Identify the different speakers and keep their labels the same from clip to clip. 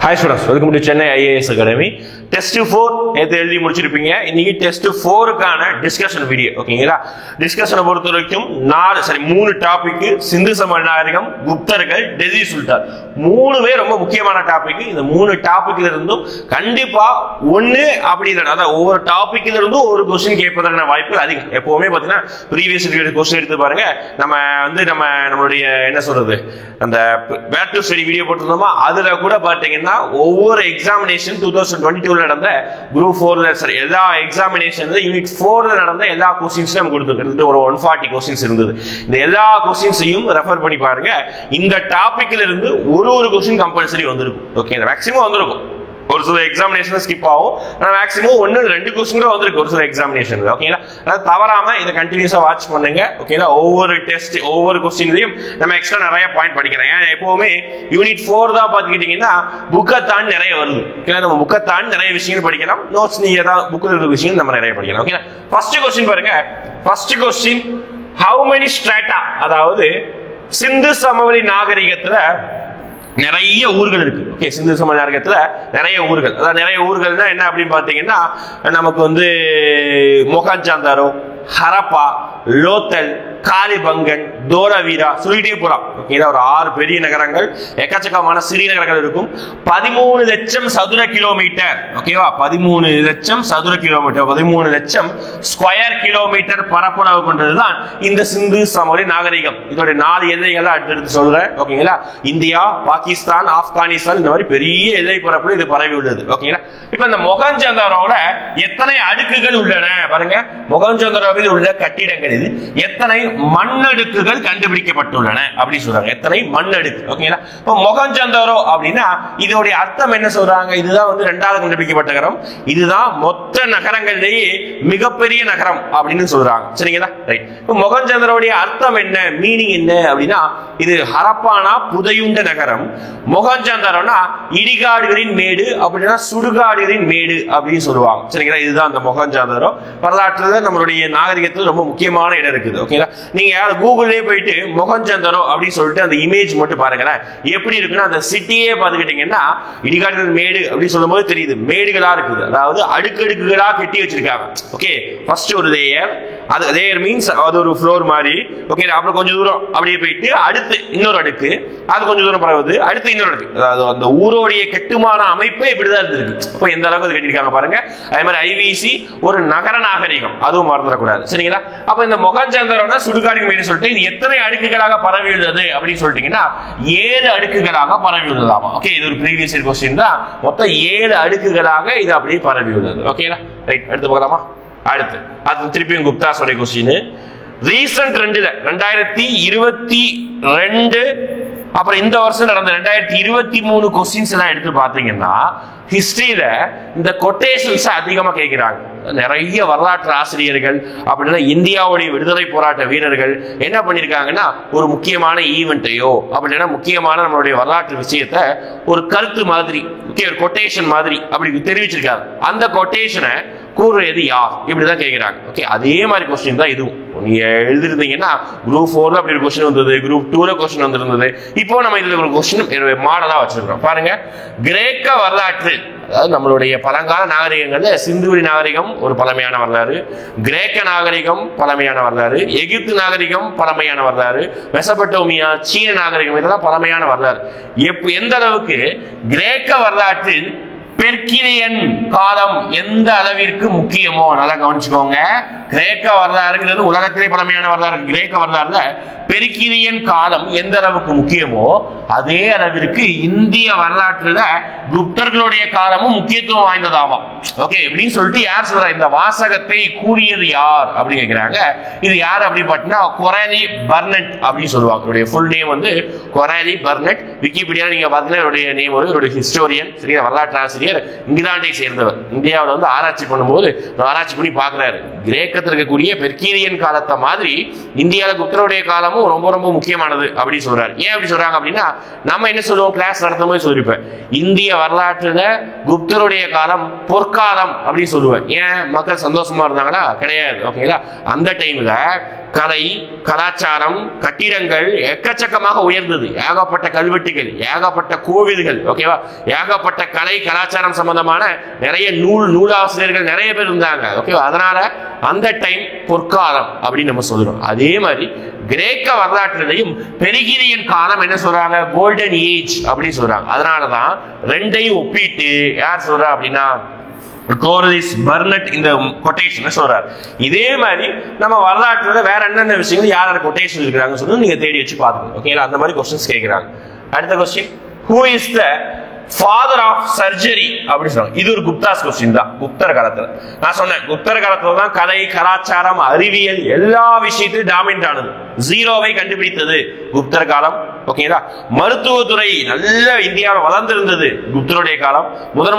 Speaker 1: Hi students, welcome to Chennai IAS Academy. Test 4 நேத்து எழுதி முடிச்சிருப்பீங்க. இன்னைக்கு டெஸ்ட் 4 க்கான டிஸ்கஷன் வீடியோ. ஓகேங்களா? டிஸ்கஷனை பொறுத்த வரைக்கும் 3 டாபிக், சிந்து சமவெளி நாகரிகம், குப்தர்கள், டெல்லி சுல்தான். மூணுமே ரொம்ப முக்கியமான டாபிக். இந்த 3 டாபிக்ல இருந்தும் கண்டிப்பா ஒன்னு அப்படி இல்ல, அதாவது ஒவ்வொரு டாபிக்ல இருந்தும் ஒரு क्वेश्चन கேட்பதற்கான வாய்ப்பு அதிகம். எப்பவுமே பாத்தீங்கன்னா ப்ரீவியஸ் क्वेश्चन எடுத்து பாருங்க. நம்மளுடைய என்ன சொல்றது, அந்த பேக் டு ஸ்டடி வீடியோ போட்டுருந்தோமா, அதுல கூட பாத்தீங்கன்னா ஒவ்வொரு எக்ஸாமினேஷன் 2022 நடந்த குரூப் 4 எல்லா எக்ஸாமினேஷன் யூனிட் 4 நடந்த எல்லா क्वेश्चंस நம்ம கொடுத்துருக்கோம். ஒரு 140 क्वेश्चंस இருந்தது. இந்த எல்லா क्वेश्चंसையும் ரெஃபர் பண்ணி பாருங்க. இந்த டாபிக்ல இருந்து ஒரு क्वेश्चन கம்பல்சரி வந்திருக்கும். ஓகே, மேக்ஸிமம் வந்திருக்கும். ஒரு சில எக்ஸாமினேஷன் ஸ்கிப் ஆகும், ஆனா மேக்ஸிமம் 1-2 क्वेश्चन கூட வந்திருக்கு ஒரு சில எக்ஸாமினேஷன். ஓகேங்களா? அதாவது தவறாம இதை கண்டினியூஸா வாட்ச் பண்ணுங்க. ஓகேங்களா? ஒவ்வொரு டெஸ்ட் ஒவ்வொரு क्वेश्चनலயும் நம்ம எக்ஸ்ட்ரா நிறைய பாயிண்ட் படிக்கிறோம். ஏன்னா எப்பவுமே யூனிட் 4 தான் பாத்துக்கிட்டீங்கன்னா புக்கை தாண்டி நிறைய வருது. ஓகேங்களா? நம்ம புக்கை தாண்டி நிறைய விஷயங்கள் படிக்கலாம். நோட்ஸ் நீங்க ஏதாவது புக்கில் இருக்கிற விஷயம் நம்ம நிறைய படிக்கலாம். ஓகேங்களா? ஃபர்ஸ்ட் क्वेश्चन பாருங்க. First question, how many strata, அதாவது சிந்து சமவெளி நாகரிகத்துல நிறைய ஊர்கள் இருக்கு. ஓகே, சிந்து சமவெளி நாகரிகத்துல நிறைய ஊர்கள், அதாவது நிறைய ஊர்கள்னா என்ன அப்படின்னு பாத்தீங்கன்னா, நமக்கு வந்து மொஹஞ்சதாரோ, ஹரப்பா, லோத்தல், காலிபங்கன், தோலவீரா சொல்லிட்டே போலாம். ஓகேங்களா? ஒரு 6 பெரிய நகரங்கள், எக்கச்சக்கமான சிறிய நகரங்கள் இருக்கும். 13 லட்சம் சதுர கிலோமீட்டர். ஓகேவா? 13 லட்சம் சதுர கிலோமீட்டர், 13 லட்சம் ஸ்கொயர் கிலோமீட்டர் பரப்பளவு கொண்டதுதான் இந்த சிந்து சமவெளி நாகரிகம். இதோட 4 எல்லைகளை அடுத்து சொல்றேன். ஓகேங்களா? இந்தியா, பாகிஸ்தான், ஆப்கானிஸ்தான், இந்த மாதிரி பெரிய எல்லை பரப்புல இது பரவி உள்ளது. ஓகேங்களா? இப்ப இந்த மொஹஞ்சதாரோல எத்தனை அடுக்குகள் உள்ளன பாருங்க. மொஹஞ்சதாரோவில் உள்ள கட்டிடங்கள் இது எத்தனை மண்ணடுக்குகள் கண்டுபிடிக்கப்பட்டுள்ளன அப்படி சொல்றாங்க. எத்தனை மண்ணடுக்கு. ஓகேங்களா? இப்போ மொஹஞ்சதாரோ அப்படின்னா இதோட அர்த்தம் என்ன சொல்றாங்க? இதுதான் வந்து 2வது கண்டுபிடிக்கப்பட்ட நகரம், இதுதான் மொத்த நகரங்களிலேயே மிகப்பெரிய நகரம் அப்படின்னு சொல்றாங்க. சரிங்களா? ரைட். இப்போ மொஹஞ்சதாரோடைய அர்த்தம் என்ன, மீனிங் என்ன அப்படின்னா, இது ஹரப்பானா புதையுண்ட நகரம், மொஹஞ்சதாரோனா இடிகாடுகளின் மேடு அப்படின்னா சுடுகாடுகளின் மேடு அப்படின்னு சொல்லுவாங்க. சரிங்களா? இதுதான் அந்த மொஹஞ்சதாரோ. வரலாற்றுல நம்மளுடைய நாகரிகத்தில் ரொம்ப முக்கியமான இடம் இருக்குது. ஓகேங்களா? நீங்க யாரும் கூகுள்லயே போயிட்டு மொஹஞ்சதாரோ அப்படின்னு சொல்லிட்டு அந்த இமேஜ் மட்டும் பாருங்களேன், எப்படி இருக்குன்னா அந்த சிட்டியே பாத்துக்கிட்டீங்கன்னா இடிகாடுகள் மேடு அப்படின்னு சொல்லும் போது தெரியுது, மேடுகளா இருக்குது, அதாவது அடுக்கடுக்குகளா கட்டி வச்சிருக்காங்க. ஓகே, ஃபர்ஸ்ட் ஒரு லேயர், அது லேயர் மீன்ஸ் அது ஒரு ஃப்ளோர் மாதிரி. ஓகே, அப்புறம் கொஞ்சம் தூரம் அப்படியே போயிட்டு அடுத்து இன்னொரு அடுக்கு, அது கொஞ்சம் தூரம் பரவுது, அடுத்து இன்னொரு அடுக்கு. அதாவது அந்த ஊரோடைய கட்டுமான அமைப்பே இப்படிதான் இருந்திருக்கு. இப்போ எந்த அளவுக்கு அது கட்டிருக்காங்க பாருங்க. அதே மாதிரி ஐவிசி ஒரு நகர நாகரிகம், அதுவும் மறந்துடக்கூடாது. சரிங்களா? அப்ப இந்த மொஹஞ்சதாரோனா சுடுகாடு மேடு சொல்லிட்டு இது எத்தனை அடுக்குகளாக பரவி உள்ளது அப்படின்னு சொல்லிட்டீங்கன்னா 7 அடுக்குகளாக பரவி உள்ளதாமா. ஓகே, இது ஒரு ப்ரீவியஸ் இயர் क्वेश्चन தான். மொத்தம் 7 அடுக்குகளாக இது அப்படியே பரவி உள்ளது. ஓகேங்களா? ரைட், அடுத்து பார்க்கலாமா? அடுத்து அது திருப்பியும் குப்தா சொல்ற क्वेश्चन. ரீசன்ட் 2022 அப்புறம் இந்த வருஷம் நடந்த 2023 क्वेश्चंस எல்லாம் எடுத்து பாத்தீங்கன்னா ஹிஸ்டரியில இந்த கொட்டேஷன்ஸ் அதிகமா கேட்கிறாங்க. நிறைய வரலாற்று ஆசிரியர்கள் அப்படின்னா இந்தியாவுடைய விடுதலை போராட்ட வீரர்கள் என்ன பண்ணிருக்காங்கன்னா, ஒரு முக்கியமான ஈவெண்ட்டையோ அப்படின்னா முக்கியமான நம்மளுடைய வரலாற்று விஷயத்த ஒரு கருத்து மாதிரி, ஒரு கொட்டேஷன் மாதிரி அப்படி தெரிவிச்சிருக்காங்க. அந்த கொட்டேஷனை கூறுறது யார் இப்படிதான் கேட்கிறாங்க. ஓகே, அதே மாதிரி क्वेश्चन தான் இதுவும். நீங்க எழுதிருந்தீங்கன்னா குரூப் 4 அப்படி ஒரு क्वेश्चन வந்தது, குரூப் 2 क्वेश्चन வந்திருந்தது. இப்போ நம்ம இதுல ஒரு क्वेश्चन மாடலா வச்சிருக்கோம் பாருங்க. கிரேக்க வரலாற்று, அதாவது நம்மளுடைய பழங்கால நாகரிகங்கள்ல சிந்துவெளி நாகரிகம் ஒரு பழமையான வரலாறு, கிரேக்க நாகரிகம் பழமையான வரலாறு, எகிப்து நாகரிகம் பழமையான வரலாறு, மெசபடோமியா, சீன நாகரிகம், இதெல்லாம் பழமையான வரலாறு. எந்த அளவுக்கு கிரேக்க வரலாற்றில் பெர்கிலியன் காலம் எந்த அளவிற்கு முக்கியமோ நல்லா கவனிச்சுக்கோங்க. கிரேக்க வரலாறுங்கிறது உலகத்திலே பழமையான வரலாறு. கிரேக்க வரலாறுல பெர்கிலியன் காலம் எந்த அளவுக்கு முக்கியமோ அதே அளவிற்கு இந்திய வரலாற்றுல குப்தர்களுடைய காலமும் முக்கியத்துவம் வாய்ந்ததாமா. ஓகே, எப்படின்னு சொல்லிட்டு யார் சொல்ற, இந்த வாசகத்தை கூறியது யார் அப்படின்னு கேட்கிறாங்க. இது யார் அப்படின்னு பாத்தீங்கன்னா கொராலி பர்னட் அப்படின்னு சொல்லுவாங்க. இவருடைய ஃபுல் நேம் வந்து கொராலி பர்னட். விக்கிபீடியா நீங்க பாத்தீங்கன்னா இவருடைய நேம் வந்து இவருடைய ஹிஸ்டோரியன், சரியா, வரலாற்று ஆசிரியர், இங்கிலாந்தை சேர்ந்தவர். இந்தியாவில் வந்து ஆராய்ச்சி பண்ணும்போது ஆராய்ச்சி பண்ணி பாக்குறாரு, கிரேக்கத்துல நேரத்தில் இருக்கக்கூடிய பெர்கீரியன் காலத்தை மாதிரி இந்தியாவில் குப்தருடைய காலமும் ரொம்ப ரொம்ப முக்கியமானது அப்படின்னு சொல்றாரு. ஏன் அப்படி சொல்றாங்க அப்படின்னா, நம்ம என்ன சொல்லுவோம், கிளாஸ் நடத்தும் போது சொல்லிருப்பேன், இந்திய வரலாற்றுல குப்தருடைய காலம் பொற்காலம் அப்படின்னு சொல்லுவேன். ஏன், மக்கள் சந்தோஷமா இருந்தாங்களா? கிடையாது. ஓகேங்களா? அந்த டைம்ல கலை, கலாச்சாரம், கட்டிடங்கள் எக்கச்சக்கமாக உயர்ந்தது. ஏகப்பட்ட கல்வெட்டுகள், ஏகப்பட்ட கோவில்கள், ஓகேவா, ஏகப்பட்ட கலை கலாச்சாரம் சம்பந்தமான நிறைய நூலாசிரியர்கள் நிறைய பேர் இருந்தாங்க. ஓகேவா? அதனால அந்த டைம் பொற்காலம் அப்படின்னு நம்ம சொல்றோம். அதே மாதிரி கிரேக்க வரலாற்றிலையும் பெரிகிரியன் காலம் என்ன சொல்றாங்க, கோல்டன் ஏஜ் அப்படின்னு சொல்றாங்க. அதனாலதான் ரெண்டையும் ஒப்பிட்டு யார் சொல்றா அப்படின்னா கோரலிஸ் பர்னட் இந்த கொட்டேஷன் சொல்றாரு. இதே மாதிரி நம்ம வரலாற்றுல வேற என்னென்ன விஷயங்கள் யார் கொட்டேஷன் இருக்கிறாங்க சொல்லி நீங்க தேடி வச்சு பாத்துக்கணும். ஓகேங்களா? அந்த மாதிரி கொஸ்டின்ஸ் கேட்கிறாங்க. அடுத்த question, who is the father of surgery அப்படின்னு சொல்றாங்க. இது ஒரு குப்தாஸ் கொஸ்டின் தான். குப்தர் காலத்துல நான் சொன்னேன், குப்தர் காலத்துல தான் கலை, கலாச்சாரம், அறிவியல் எல்லா விஷயத்திலும் டாமினன்ட் ஆனது. ஜீரோவை கண்டுபிடித்தது குப்தர் காலம். ஓகேங்களா? மருத்துவத்துறை நல்ல இந்தியாவில் வளர்ந்திருந்தது குப்தருடைய காலம்.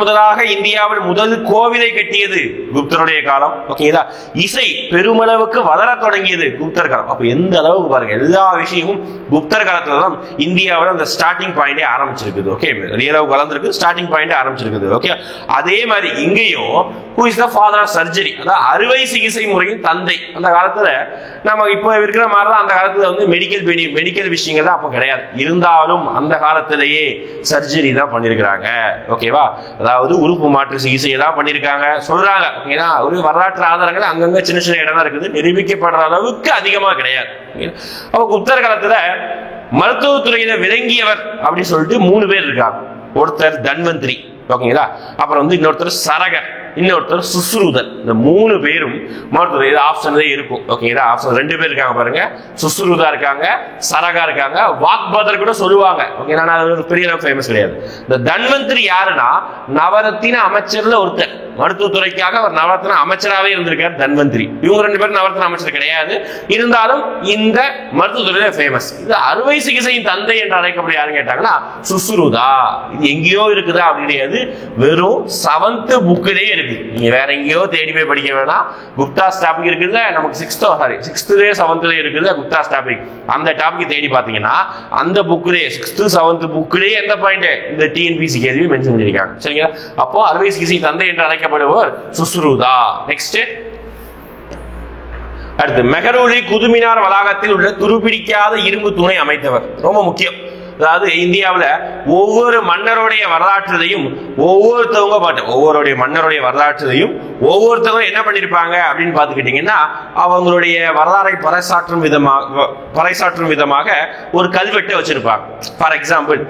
Speaker 1: முதலாக இந்தியாவில் முதல் கோவிலை கட்டியது குப்தருடைய காலம். ஓகேங்களா? இசை பெருமளவுக்கு வளர தொடங்கியது குப்தர் காலம். அப்ப எந்த அளவுக்கு பாருங்க, எல்லா விஷயமும் குப்தர் காலத்துல தான் இந்தியாவில் அந்த ஸ்டார்டிங் பாயிண்டே ஆரம்பிச்சிருக்குது. ஓகே, நிறைய அளவுக்கு வளர்ந்துருக்கு, ஸ்டார்டிங் பாயிண்ட் ஆரம்பிச்சிருக்குது. ஓகே, அதே மாதிரி இங்கேயும் who is the father of surgery, அதாவது அறுவை சிகிச்சை முறையின் தந்தை. அந்த காலத்துல நம்ம இப்ப இருக்கிற மாதிரி தான் அந்த காலத்துல வந்து மெடிக்கல் விஷயங்கள் தான் அப்ப கிடையாது. இருந்தாலும் அந்த காலத்திலேயே சர்ஜரி தான் பண்ணிருக்கிறாங்க. ஓகேவா? அதாவது உறுப்பு மாற்று சிகிச்சை தான் பண்ணிருக்காங்க சொல்றாங்க. ஏன்னா ஒரு வரலாற்று ஆதாரங்கள் அங்கங்க சின்ன சின்ன இடம் தான் இருக்குது, நிரூபிக்கப்படுற அளவுக்கு அதிகமா கிடையாது. அப்ப குப்தர் காலத்துல மருத்துவத்துறையில விளங்கியவர் அப்படின்னு சொல்லிட்டு 3 பேர் இருக்காங்க. ஒருத்தர் தன்வந்திரி, ஓகேங்களா, அப்புறம் வந்து இன்னொருத்தர் சரகர், இன்னொருத்தர் சுஸ்ருதர். இந்த 3 பேரும் மருத்துவ ஆப்ஷன் இருக்கும். ஓகேங்களா? ஆப்ஷன் 2 பேர் இருக்காங்க பாருங்க, சுஸ்ருதா இருக்காங்க, சரகா இருக்காங்க, வாக்பதர் கூட சொல்லுவாங்க. ஓகேங்களா? அது பெரிய அளவுக்கு ஃபேமஸ் கிடையாது. இந்த தன்வந்திரி யாருன்னா நவரத்தின அமைச்சர்ல ஒருத்தர். மருத்துவத்துறைக்காக அவர் நவரத்தின அமைச்சராகவே இருந்திருக்கார் தன்வந்திரி. இவங்க 2 பேரும் நவரத்தின அமைச்சர் கிடையாது, இருந்தாலும் இந்த மருத்துவத்துறையில ஃபேமஸ். இது அறுவை சிகிச்சையின் தந்தை என்று அழைக்கப்படும் யாருன்னு கேட்டாங்கன்னா சுஸ்ருதா. இது எங்கேயோ இருக்குதா அப்படி கிடையாது, வெறும் 7th புக்கிலே இருக்கு. நீங்க வேற எங்கேயோ தேடி போய் படிக்க வேணாம். குப்தாஸ் டாபிக் இருக்குது நமக்கு 6th 7th இருக்குது குப்தாஸ் டாபிக். அந்த டாபிக் தேடி பாத்தீங்கன்னா அந்த புக்லே 6th 7th புக்லே எந்த பாயிண்ட் இந்த டிஎன்பிசி கேள்வி மென்ஷன் பண்ணிருக்காங்க. சரிங்களா? அப்போ அறுவை சிகிச்சை தந்தை என்று அழைக்கப்படுவர் சுஸ்ருதா. நெக்ஸ்ட், அடுத்து மெஹரூலி குதுமினார் வளாகத்தில் உள்ள துருப்பிடிக்காத இரும்பு தூணை அமைத்தவர். ரொம்ப முக்கியம். அதாவது இந்தியாவில் ஒவ்வொரு மன்னருடைய வரலாற்றையும் ஒவ்வொருடைய மன்னருடைய வரலாற்றையும் ஒவ்வொருத்தரும் என்ன பண்ணிருப்பாங்க அப்படின்னு பாத்துக்கிட்டீங்கன்னா, அவங்களுடைய வரலாறை பறைசாற்றும் விதமாக ஒரு கல்வெட்டை வச்சிருப்பாங்க. ஃபார் எக்ஸாம்பிள்,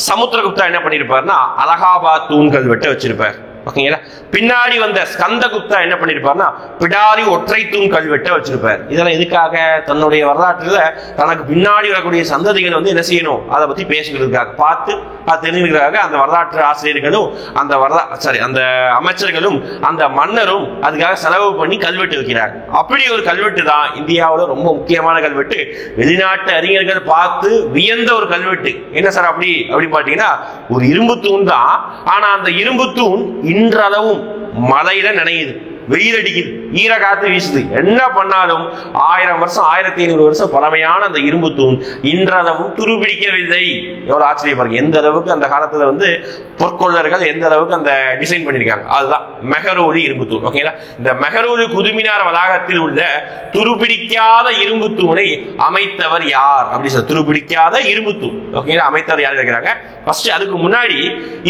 Speaker 1: சமுத்திரகுப்தா என்ன பண்ணிருப்பாருன்னா அலகாபாத் தூண் கல்வெட்டை வச்சிருப்பார். ஓகேங்களா? பின்னாடி வந்த ஸ்கந்தகுப்தா என்ன பண்ணிருப்பாருன்னா பிடாரி ஒற்றை தூண் கல்வெட்டை வச்சிருப்பார். இதெல்லாம் எதுக்காக? தன்னுடைய வரலாற்றுல தனக்கு பின்னாடி வரக்கூடிய சந்ததிகள் வந்து என்ன செய்யணும், அதை பத்தி பேசுகிறதுக்காக, பார்த்து தெரிஞ்சுக்கிறதுக்காக அந்த வரலாற்று ஆசிரியர்களும் அந்த அமைச்சர்களும் அந்த மன்னரும் அதுக்காக செலவு பண்ணி கல்வெட்டு வைக்கிறாங்க. அப்படி ஒரு கல்வெட்டு தான் இந்தியாவில் ரொம்ப முக்கியமான கல்வெட்டு. வெளிநாட்டு அறிஞர்கள் பார்த்து வியந்த ஒரு கல்வெட்டு. என்ன சார் அப்படின்னு பாத்தீங்கன்னா, ஒரு இரும்பு தூண் தான், ஆனா அந்த இரும்பு தூண் இன்றளவும் மலையில நனையுது, வெயில் அடிக்குது, ஈர காத்து வீசுது. என்ன பண்ணாலும் 1000 வருஷம் 1500 வருஷம் பழமையான அந்த இரும்பு தூண் இன்றளவும் துருபிடிக்கவில்லை. எவ்வளவு ஆச்சரியம் பாருங்க. எந்த அளவுக்கு அந்த காலத்துல வந்து பொற்கொள்ளர்கள் எந்த அளவுக்கு அந்த டிசைன் பண்ணிருக்காங்க. அதுதான் மெஹரூலி இரும்பு தூண். ஓகேங்களா? இந்த மெஹரூலி குதுமினார் வளாகத்தில் உள்ள துருபிடிக்காத இரும்பு தூணை அமைத்தவர் யார் அப்படின்னு சொல்லி, துருபிடிக்காத இரும்பு தூண் ஓகேங்களா அமைத்தவர் யார் இருக்கிறாங்க. ஃபர்ஸ்ட் அதுக்கு முன்னாடி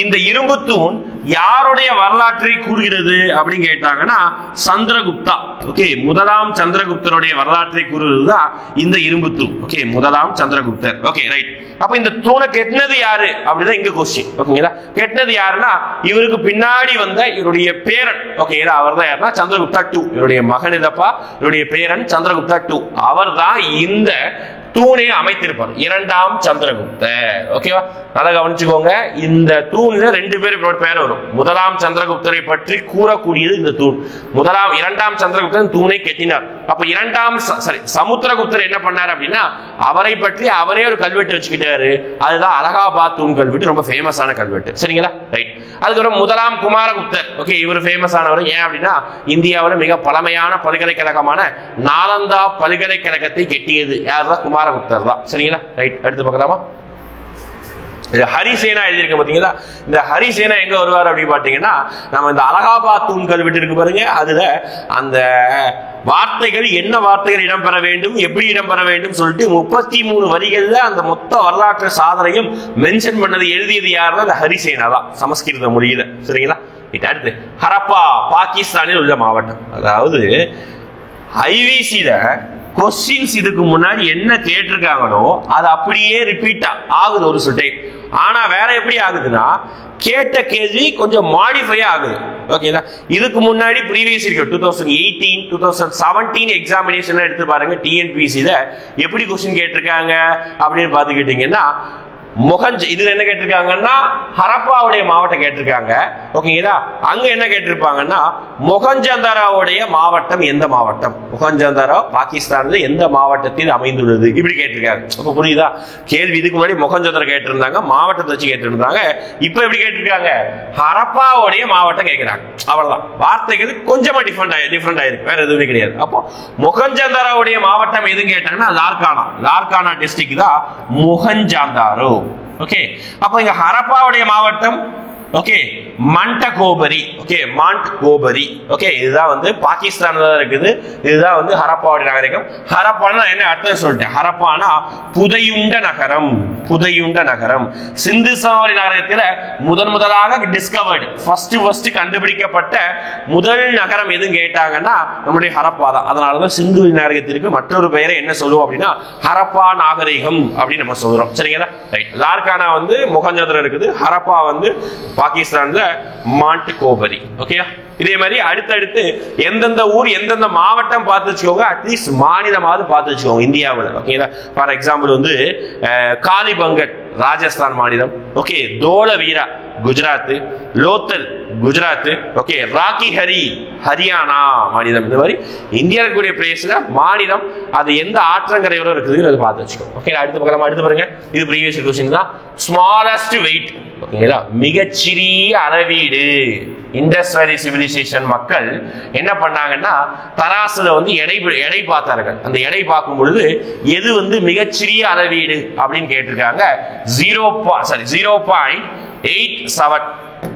Speaker 1: இந்த இரும்பு தூண் யாருடைய வரலாற்றை கூறுகிறது அப்படின்னு கேட்டாங்கன்னா சந்திரகுப்தா. ஓகே, முதலாம் சந்திரகுப்தருடைய வரலாற்றை கூறுவதுதான் இந்த இரும்பு தூண். ஓகே, முதலாம் சந்திரகுப்தர். Okay, right. அப்ப இந்த தூணை கெட்டினது யாரு அப்படிதான் இங்க கொஸ்டின். ஓகேங்களா? கெட்டினது யாருன்னா இவருக்கு பின்னாடி வந்த இவருடைய பேரன். ஓகேங்களா? அவர் தான் யாருன்னா சந்திரகுப்தா 2. இவருடைய மகன் இதப்பா, இவருடைய பேரன் சந்திரகுப்தா 2. அவர் தான் இந்த தூணை அமைத்திருப்பார், 2ஆம் சந்திரகுப்தர். ஓகேவா? நல்லா கவனிச்சுக்கோங்க. இந்த தூண்ல 2 பேர் பேர் வரும். முதலாம் சந்திரகுப்தரை பற்றி கூறக்கூடியது இந்த தூண். 2ஆம் சந்திரகுப்தன் தூணை கெட்டினார். அப்ப சமுத்திரகுப்தர் என்ன பண்ணார் அப்படின்னா அவரை பற்றி அவரே ஒரு கல்வெட்டு வச்சுக்கிட்டாரு. அதுதான் அலகாபாத் தூண் கல்வெட்டு, ரொம்ப ஃபேமஸான கல்வெட்டு. சரிங்களா? ரைட். அதுக்கப்புறம் முதலாம் குமாரகுப்தர். ஓகே, இவர் ஃபேமஸ் ஆனவர். ஏன் அப்படின்னா இந்தியாவில் மிக பழமையான பல்கலைக்கழகமான நாலந்தா பல்கலைக்கழகத்தை கட்டியது யாருதான்? குமாரகுப்தர் தான். சரிங்களா? ரைட், அடுத்து பார்க்கலாமா? ஹரிசேனா எழுதியிருக்க பாத்தீங்களா? இந்த ஹரிசேனா எங்க வருவார் அப்படின்னு பாத்தீங்கன்னா, நம்ம இந்த அலகாபாத் தூண்கள் விட்டு இருக்கு பாருங்க, அதுல அந்த வார்த்தைகள் என்ன வார்த்தைகள் இடம்பெற வேண்டும், எப்படி இடம்பெற வேண்டும் சொல்லிட்டு 33 வரிகள்ல அந்த மொத்த வரலாற்று சாதனையும் மென்ஷன் பண்ணது எழுதியது யாருன்னா அந்த ஹரிசேனா தான், சமஸ்கிருத மொழியில. சரிங்களா? அடுத்து ஹரப்பா, பாகிஸ்தானில் உள்ள மாவட்டம். அதாவது ஐவிசில கொஸ்டின்ஸ் இதுக்கு முன்னாடி என்ன கேட்டிருக்காங்களோ அது அப்படியே ரிப்பீட் ஆகுது ஒரு சில டைம். ஆனா வேற எப்படி ஆகுதுன்னா, கேட்ட கேள்வி கொஞ்சம் மாடிஃபை ஆகுது. ஓகேங்களா? இதுக்கு முன்னாடி ப்ரீவியஸ் இயர் 2018 2017 எக்ஸாமினேஷன் எடுத்து பாருங்க, டிஎன்பிசில எப்படி கொஸ்டின் கேட்டிருக்காங்க அப்படின்னு பாத்துக்கிட்டீங்கன்னா, இதுல என்ன கேட்டிருக்காங்கன்னா ஹரப்பாவுடைய மாவட்டம் கேட்டிருக்காங்க. ஓகேங்களா? அங்க என்ன கேட்டிருப்பாங்கன்னா மொஹஞ்சதாரோவுடைய மாவட்டம் எந்த மாவட்டம், மொஹஞ்சதாரோ பாகிஸ்தான்ல எந்த மாவட்டத்தில் அமைந்துள்ளது, இப்படி கேட்டிருக்காங்க. அப்ப புரியுதா கேள்வி? இதுக்கு முன்னாடி மொஹஞ்சதாரோ கேட்டிருந்தாங்க, மாவட்டத்தை வச்சு கேட்டிருந்தாங்க. இப்ப எப்படி கேட்டிருக்காங்க? ஹரப்பாவுடைய மாவட்டம் கேட்கிறாங்க. அவ்வளவுதான், வார்த்தைகள் கொஞ்சமா டிஃபரெண்ட் ஆயிருக்கு, வேற எதுவுமே கிடையாது. அப்போ மொஹஞ்சதாரோவுடைய மாவட்டம் எதுன்னு கேட்டாங்கன்னா லார்கானா டிஸ்ட்ரிக்ட் தான் மொஹஞ்சதாரோ. ஓகே, அப்ப இங்க ஹரப்பாவுடைய மாவட்டம் ஓகே மண்டகோபரி. ஓகே, மாண்ட் கோபரி. ஓகே, இதுதான் வந்து பாகிஸ்தான்ல இருக்குது. இதுதான் வந்து ஹரப்பாவுடைய நகரம். ஹரப்பானா என்ன அர்த்தம் சொல்லிட்டேன். ஹரப்பானா புதையுண்ட நகரம், புதையுண்ட நகரம். சிந்து சமவெளி நகரத்தில் முதலாக டிஸ்கவர்டு, ஃபர்ஸ்ட் கண்டுபிடிக்கப்பட்ட முதல் நகரம் எதுன்னு கேட்டாங்கன்னா நம்முடைய ஹரப்பா தான். அதனாலதான் சிந்து நாகரிகத்திற்கு மற்றொரு பெயரை என்ன சொல்லுவோம் அப்படின்னா ஹரப்பா நாகரிகம் அப்படின்னு நம்ம சொல்றோம். சரிங்களா? ரைட். லார்கானா வந்து மொஹஞ்சதாரோ இருக்குது, ஹரப்பா வந்து பாகிஸ்தான்ல மாண்ட் கோபரி. ஓகே, இதே மாதிரி அடுத்தடுத்து எந்தெந்த ஊர் எந்தெந்த மாவட்டம் பார்த்து வச்சுக்கோங்க, அட்லீஸ்ட் மாநிலமாவது பார்த்து வச்சுக்கோங்க இந்தியாவில். ஓகேங்களா? ஃபார் எக்ஸாம்பிள் வந்து காலிபங்கட் ராஜஸ்தான் மாநிலம். ஓகே, தோலவீரா குஜராத், லோத்தல் குஜராத். ஓகே, ராக்கி ஹரி ஹரியானா மாநிலம். இந்த மாதிரி இந்தியா இருக்கக்கூடிய பிளேஸ்ல மாநிலம் அது எந்த ஆற்றங்கரையோட இருக்குதுன்னு அதை பார்த்து வச்சுக்கோங்க. ஓகே, அடுத்து பார்க்கலாம். அடுத்து பாருங்க, இது ப்ரீவியஸ் क्वेश्चन தான். Smallest weight. ஓகேங்களா? மிகச்சிறிய அளவீடு. இண்டஸ் வேலி சிவிலைசேஷன் மக்கள் என்ன பண்ணாங்கன்னா தராசுல வந்து எடை பார்த்தார்கள். அந்த எடை பார்க்கும் பொழுது எது வந்து மிகச்சிறிய அளவீடு அப்படின்னு கேட்டிருக்காங்க. 0.87.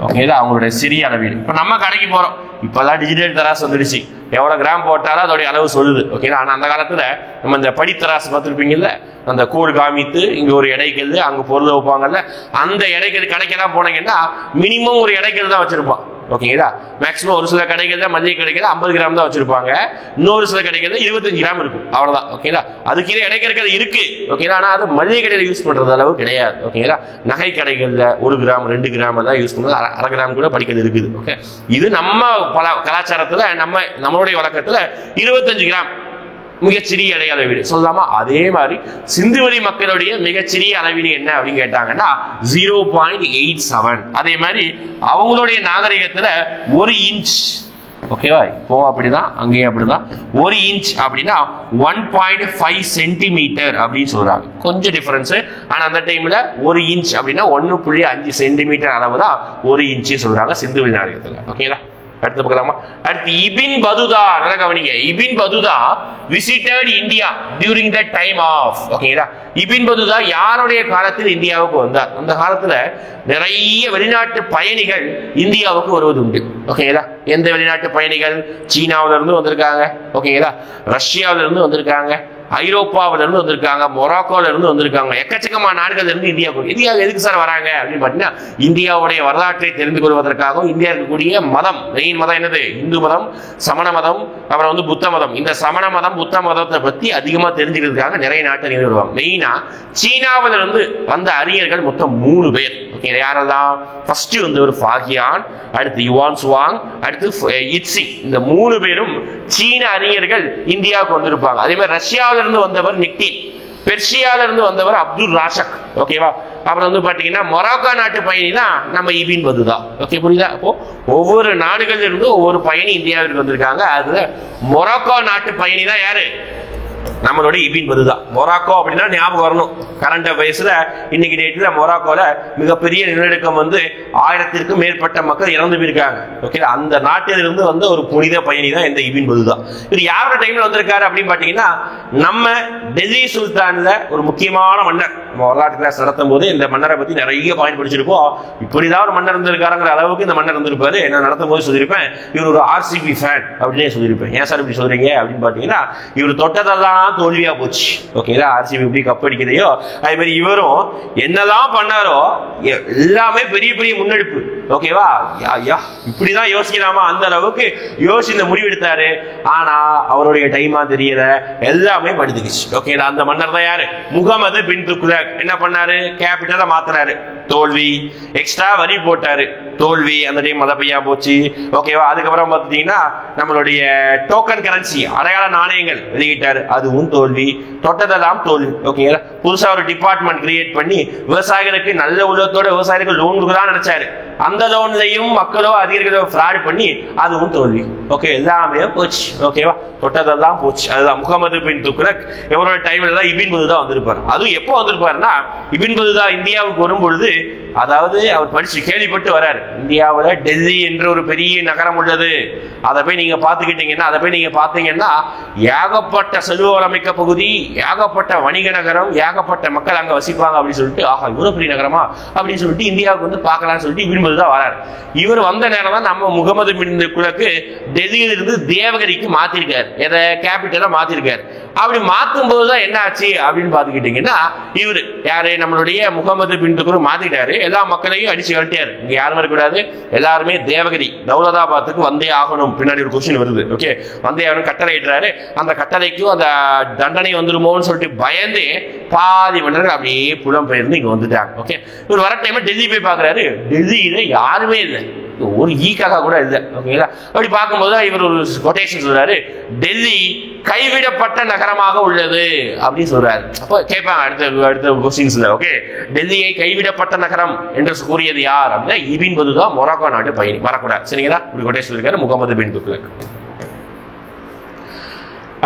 Speaker 1: ஓகேங்களா? அவங்களுடைய சிறிய அளவீடு. இப்ப நம்ம கடைக்கு போறோம், இப்பதான் டிஜிட்டல் தராசு வந்துடுச்சு, எவ்வளவு கிராம் போட்டாலும் அதோடைய அளவு சொல்லுது. ஓகேங்களா? ஆனா அந்த காலத்துல நம்ம இந்த படித்தராசு பார்த்துருப்பீங்கல்ல, அந்த கோடு காமித்து இங்க ஒரு எடைக்கல் அங்க பொருள் வைப்பாங்கல்ல, அந்த எடைக்கல் கடைக்கெல்லாம் போனீங்கன்னா மினிமம் ஒரு எடைக்கல் தான் வச்சிருப்பான். ஓகேங்களா? மேக்ஸிமம் ஒரு சில கடைகள் தான் மல்லிகை கடைகள் 50 கிராம் தான் வச்சிருப்பாங்க, இன்னொரு சில கடைகள் 25 கிராம் இருக்கும், அவ்வளவுதான். ஓகேங்களா? அதுக்கு இடைக்கிறது இருக்கு. ஓகேங்களா? ஆனா அது மல்லிகை கடையில யூஸ் பண்றது அளவு கிடையாது. ஓகேங்களா? நகை கடைகள்ல 1 கிராம் 2 கிராம் தான் யூஸ் பண்றது, அரை கிராம் கூட படிக்கிறது இருக்குது. ஓகே, இது நம்ம கலாச்சாரத்துல நம்மளுடைய வழக்கத்துல 25 கிராம் மிகச்சிறிய எடை அளவீடு சொல்லலாமா? அதே மாதிரி சிந்துவெளி மக்களுடைய மிகச்சிறிய அளவீடு என்ன அப்படின்னு கேட்டாங்கன்னா 0.87. அதே மாதிரி அவங்களுடைய நாகரிகத்துல 1 இன்ச். ஓகேவா? இப்போ அப்படிதான், அங்கேயும் அப்படிதான். 1 இன்ச் அப்படின்னா 1.5 சென்டிமீட்டர் அப்படின்னு சொல்றாங்க. கொஞ்சம் டிஃபரன்ஸ். ஆனா அந்த டைம்ல 1 இன்ச் அப்படின்னா 1.5 சென்டிமீட்டர் அளவு தான் 1 இன்ச் சொல்றாங்க சிந்துவெளி நாகரிகத்துல. ஓகேங்களா? அடுத்து பார்க்கலாமா? அடுத்து இபின் பதுதா. நல்லா கவனிங்க, Ibn Battuta visited India during the time of. ஓகேங்களா? இபின் பதுதா யாருடைய காலத்தில் இந்தியாவுக்கு வந்தார்? அந்த காலத்துல நிறைய வெளிநாட்டு பயணிகள் இந்தியாவுக்கு வருவது உண்டு. ஓகேங்களா? எந்த வெளிநாட்டு பயணிகள்? சீனாவில இருந்து வந்திருக்காங்க. ஓகேங்களா? ரஷ்யாவில இருந்து வந்திருக்காங்க, ஐரோப்பாவில இருந்து வந்திருக்காங்க, மொராக்கோல இருந்து வந்திருக்காங்க, எக்கச்சக்கமான நாடுகள் இருந்து இந்தியாவுக்கு எதுக்கு சார் வராங்க அப்படின்னு பாத்தீங்கன்னா இந்தியாவுடைய வரலாற்றை தெரிந்து கொள்வதற்காகவும் இந்தியா இருக்கக்கூடிய மதம், மெயின் மதம் என்னது? இந்து மதம், சமண மதம், அப்புறம் வந்து புத்த மதம். இந்த சமண மதம் புத்த மதத்தை பத்தி அதிகமா தெரிஞ்சுக்கிறதுக்காக நிறைய நாட்டை நிறுவி வருவாங்க. மெயினா சீனாவில இருந்து வந்த அறிஞர்கள் மொத்தம் 3 பேர். யாரெல்லாம்? ஃபர்ஸ்ட் வந்து ஒரு ஃபாகியான், அடுத்து யுவான் சுவாங், அடுத்து இட்சி. இந்த 3 பேரும் சீன அறிஞர்கள் இந்தியாவுக்கு வந்திருப்பாங்க. அதே மாதிரி ரஷ்யாவில இருந்து வந்தவர் நிக்டின், பெர்ஷியாவில இருந்து வந்தவர் அப்துல் ராஷக். ஓகேவா? அப்புறம் வந்து பாத்தீங்கன்னா மொராக்கோ நாட்டு பயணி தான் நம்ம இபின் பதுதா. ஓகே, புரியுதா? அப்போ ஒவ்வொரு நாடுகள்ல இருந்து ஒவ்வொரு பயணி இந்தியாவிற்கு வந்திருக்காங்க. அதுல மொராக்கோ நாட்டு பயணி தான் யாரு? நம்மளுடைய இபின் பதுதா. மொராக்கோ அப்படின்னா ஞாபகம் வரணும். கரண்ட் அஃபேர்ஸ்ல இன்னைக்கு டேட்ல மொராக்கோல மிகப்பெரிய நிலநடுக்கம் வந்து 1000க்கும் மேற்பட்ட மக்கள் இறந்து போயிருக்காங்க. ஓகே, அந்த நாட்டிலிருந்து வந்து ஒரு புனித பயணி தான் இந்த இபின் பதுதா. இவர் யாரோட டைம்ல வந்திருக்காரு அப்படின்னு பாத்தீங்கன்னா, நம்ம டெல்லி சுல்தான்ல ஒரு முக்கியமான மன்னர். நம்ம வரலாற்று கிளாஸ் நடத்தும் போது இந்த மன்னரை பத்தி நிறைய பாயிண்ட் படிச்சிருப்போம். இப்படிதான் ஒரு மன்னர் இருந்திருக்காருங்கிற அளவுக்கு இந்த மன்னர் இருந்திருப்பாரு. நான் நடத்தும் போது சொல்லியிருப்பேன், இவர் ஒரு RCB ஃபேன் அப்படின்னே சொல்லியிருப்பேன். ஏன் சார் இப்படி சொல்றீங்க அப்படின்னு பாத்தீங்கன்னா, இவர் தொட்டதெல்லாம் தோல்வியா போச்சு. ஓகேங்களா, RCB எப்படி கப் அடிக்குதையோ அதே மாதிரி இவரும் என்னதான் பண்ணாரோ எல்லாமே பெரிய பெரிய முன்னெடுப்பு. ஓகேவா, இப்படிதான் யோசிக்கலாமா அந்த அளவுக்கு யோசிச்சு இந்த முடிவு எடுத்தாரு. ஆனா அவருடைய டைமா தெரியல, எல்லாமே படுத்துக்குச்சு. ஓகேங்களா, அந்த மன்னர் தான் யாரு? முகமது பின் துக்ளக். என்ன பண்ணாரு? கேபிட்டலை மாத்தினாரு, தோல்வி. எக்ஸ்ட்ரா வரி போட்டாரு, தோல்வி. அந்த டைம் மழை பெய்யா போச்சு. ஓகேவா, அதுக்கப்புறம் பாத்தீங்கன்னா நம்மளுடைய டோக்கன் கரன்சி அடையாள நாணயங்கள் வெளியிட்டாரு, அதுவும் தோல்வி. தொட்டதெல்லாம் தோல்வி. ஓகேங்களா, புதுசா ஒரு டிபார்ட்மெண்ட் கிரியேட் பண்ணி விவசாயிகளுக்கு நல்ல உள்ளத்தோட விவசாயிகளுக்கு லோன் கொடுக்கலாம்னு நினைச்சாரு. அந்த லோன்லையும் மக்களோ அதிகாரிகளோ ஃப்ராட் பண்ணி அதுவும் தோல்வி. ஓகே, எல்லாமே போச்சு. ஓகேவா, தொட்டதெல்லாம் போச்சு. அதுதான் முகமது பின் துக்ளக். இவரோட டைம்ல தான் இபின் பதுதா வந்திருப்பாரு. அதுவும் எப்போ வந்திருப்பாருன்னா, இபின் பதுதா இந்தியாவுக்கு வரும்பொழுது, அதாவது அவர் படிச்சு கேள்விப்பட்டு வராரு, இந்தியாவில் டெல்லி என்ற ஒரு பெரிய நகரம் உள்ளது, அதை போய் நீங்க பாத்தீங்கன்னா ஏகப்பட்ட செல்வ வளமிக்க பகுதி, ஏகப்பட்ட வணிக நகரம், ஏகப்பட்ட மக்கள் அங்க வசிப்பாங்க அப்படின்னு சொல்லிட்டு, ஆஹா இவ்வளவு பெரிய நகரமா அப்படின்னு சொல்லிட்டு இந்தியாவுக்கு வந்து பார்க்கலாம்னு சொல்லிட்டு இபின் பதுதா வராரு. இவர் வந்த நேரம் தான் நம்ம முகமது பின் துக்ளக் டெல்லியிலிருந்து தேவகிரிக்கு மாத்திருக்காரு, எதை கேபிட்டலா மாத்திருக்காரு. அப்படி மாத்தும் போதுதான் என்ன ஆச்சு அப்படின்னு பாத்துக்கிட்டீங்கன்னா, இவரு யாரு? நம்மளுடைய முகமது பின் துக்ளக் மாத்திட்டாரு. எல்லா மக்களையும் அடிச்சு கழட்டியாரு. இங்க யாரும் இருக்கக்கூடாது, எல்லாருமே தேவகிரி தௌலதாபாத்துக்கு வந்தே ஆகணும். பின்னாடி ஒரு கொஸ்டின் வருது. ஓகே, வந்தே ஆகணும் கட்டளை இடுறாரு. அந்த கட்டளைக்கும் அந்த தண்டனை வந்துருமோன்னு சொல்லிட்டு பயந்து பாதி மன்னர்கள் அப்படியே புலம் பெயர்ந்து இங்க வந்துட்டாங்க. ஓகே, இவர் வர டைம்ல டெல்லி போய் பாக்குறாரு. டெல்லியில யாருமே இல்லை, ஒரு ஈக்காக கூட இல்லை. ஓகேங்களா, அப்படி பார்க்கும்போது இவர் ஒரு கொட்டேஷன் சொல்றாரு, டெல்லி கைவிடப்பட்ட நகரமாக உள்ளது அப்படின்னு சொல்றாரு. அப்போ கேட்பாங்க அடுத்த கொஸ்டின்ஸ்ல, ஓகே, டெல்லியை கைவிடப்பட்ட நகரம் என்று கூறியது யார் அப்படின்னா இபின் பதுதா, மொராக்கோ நாட்டு பயணி. வரக்கூடாது, சரிங்களா? இப்படி கொட்டேஷன் இருக்காரு முகமது பின் துக்ளக்.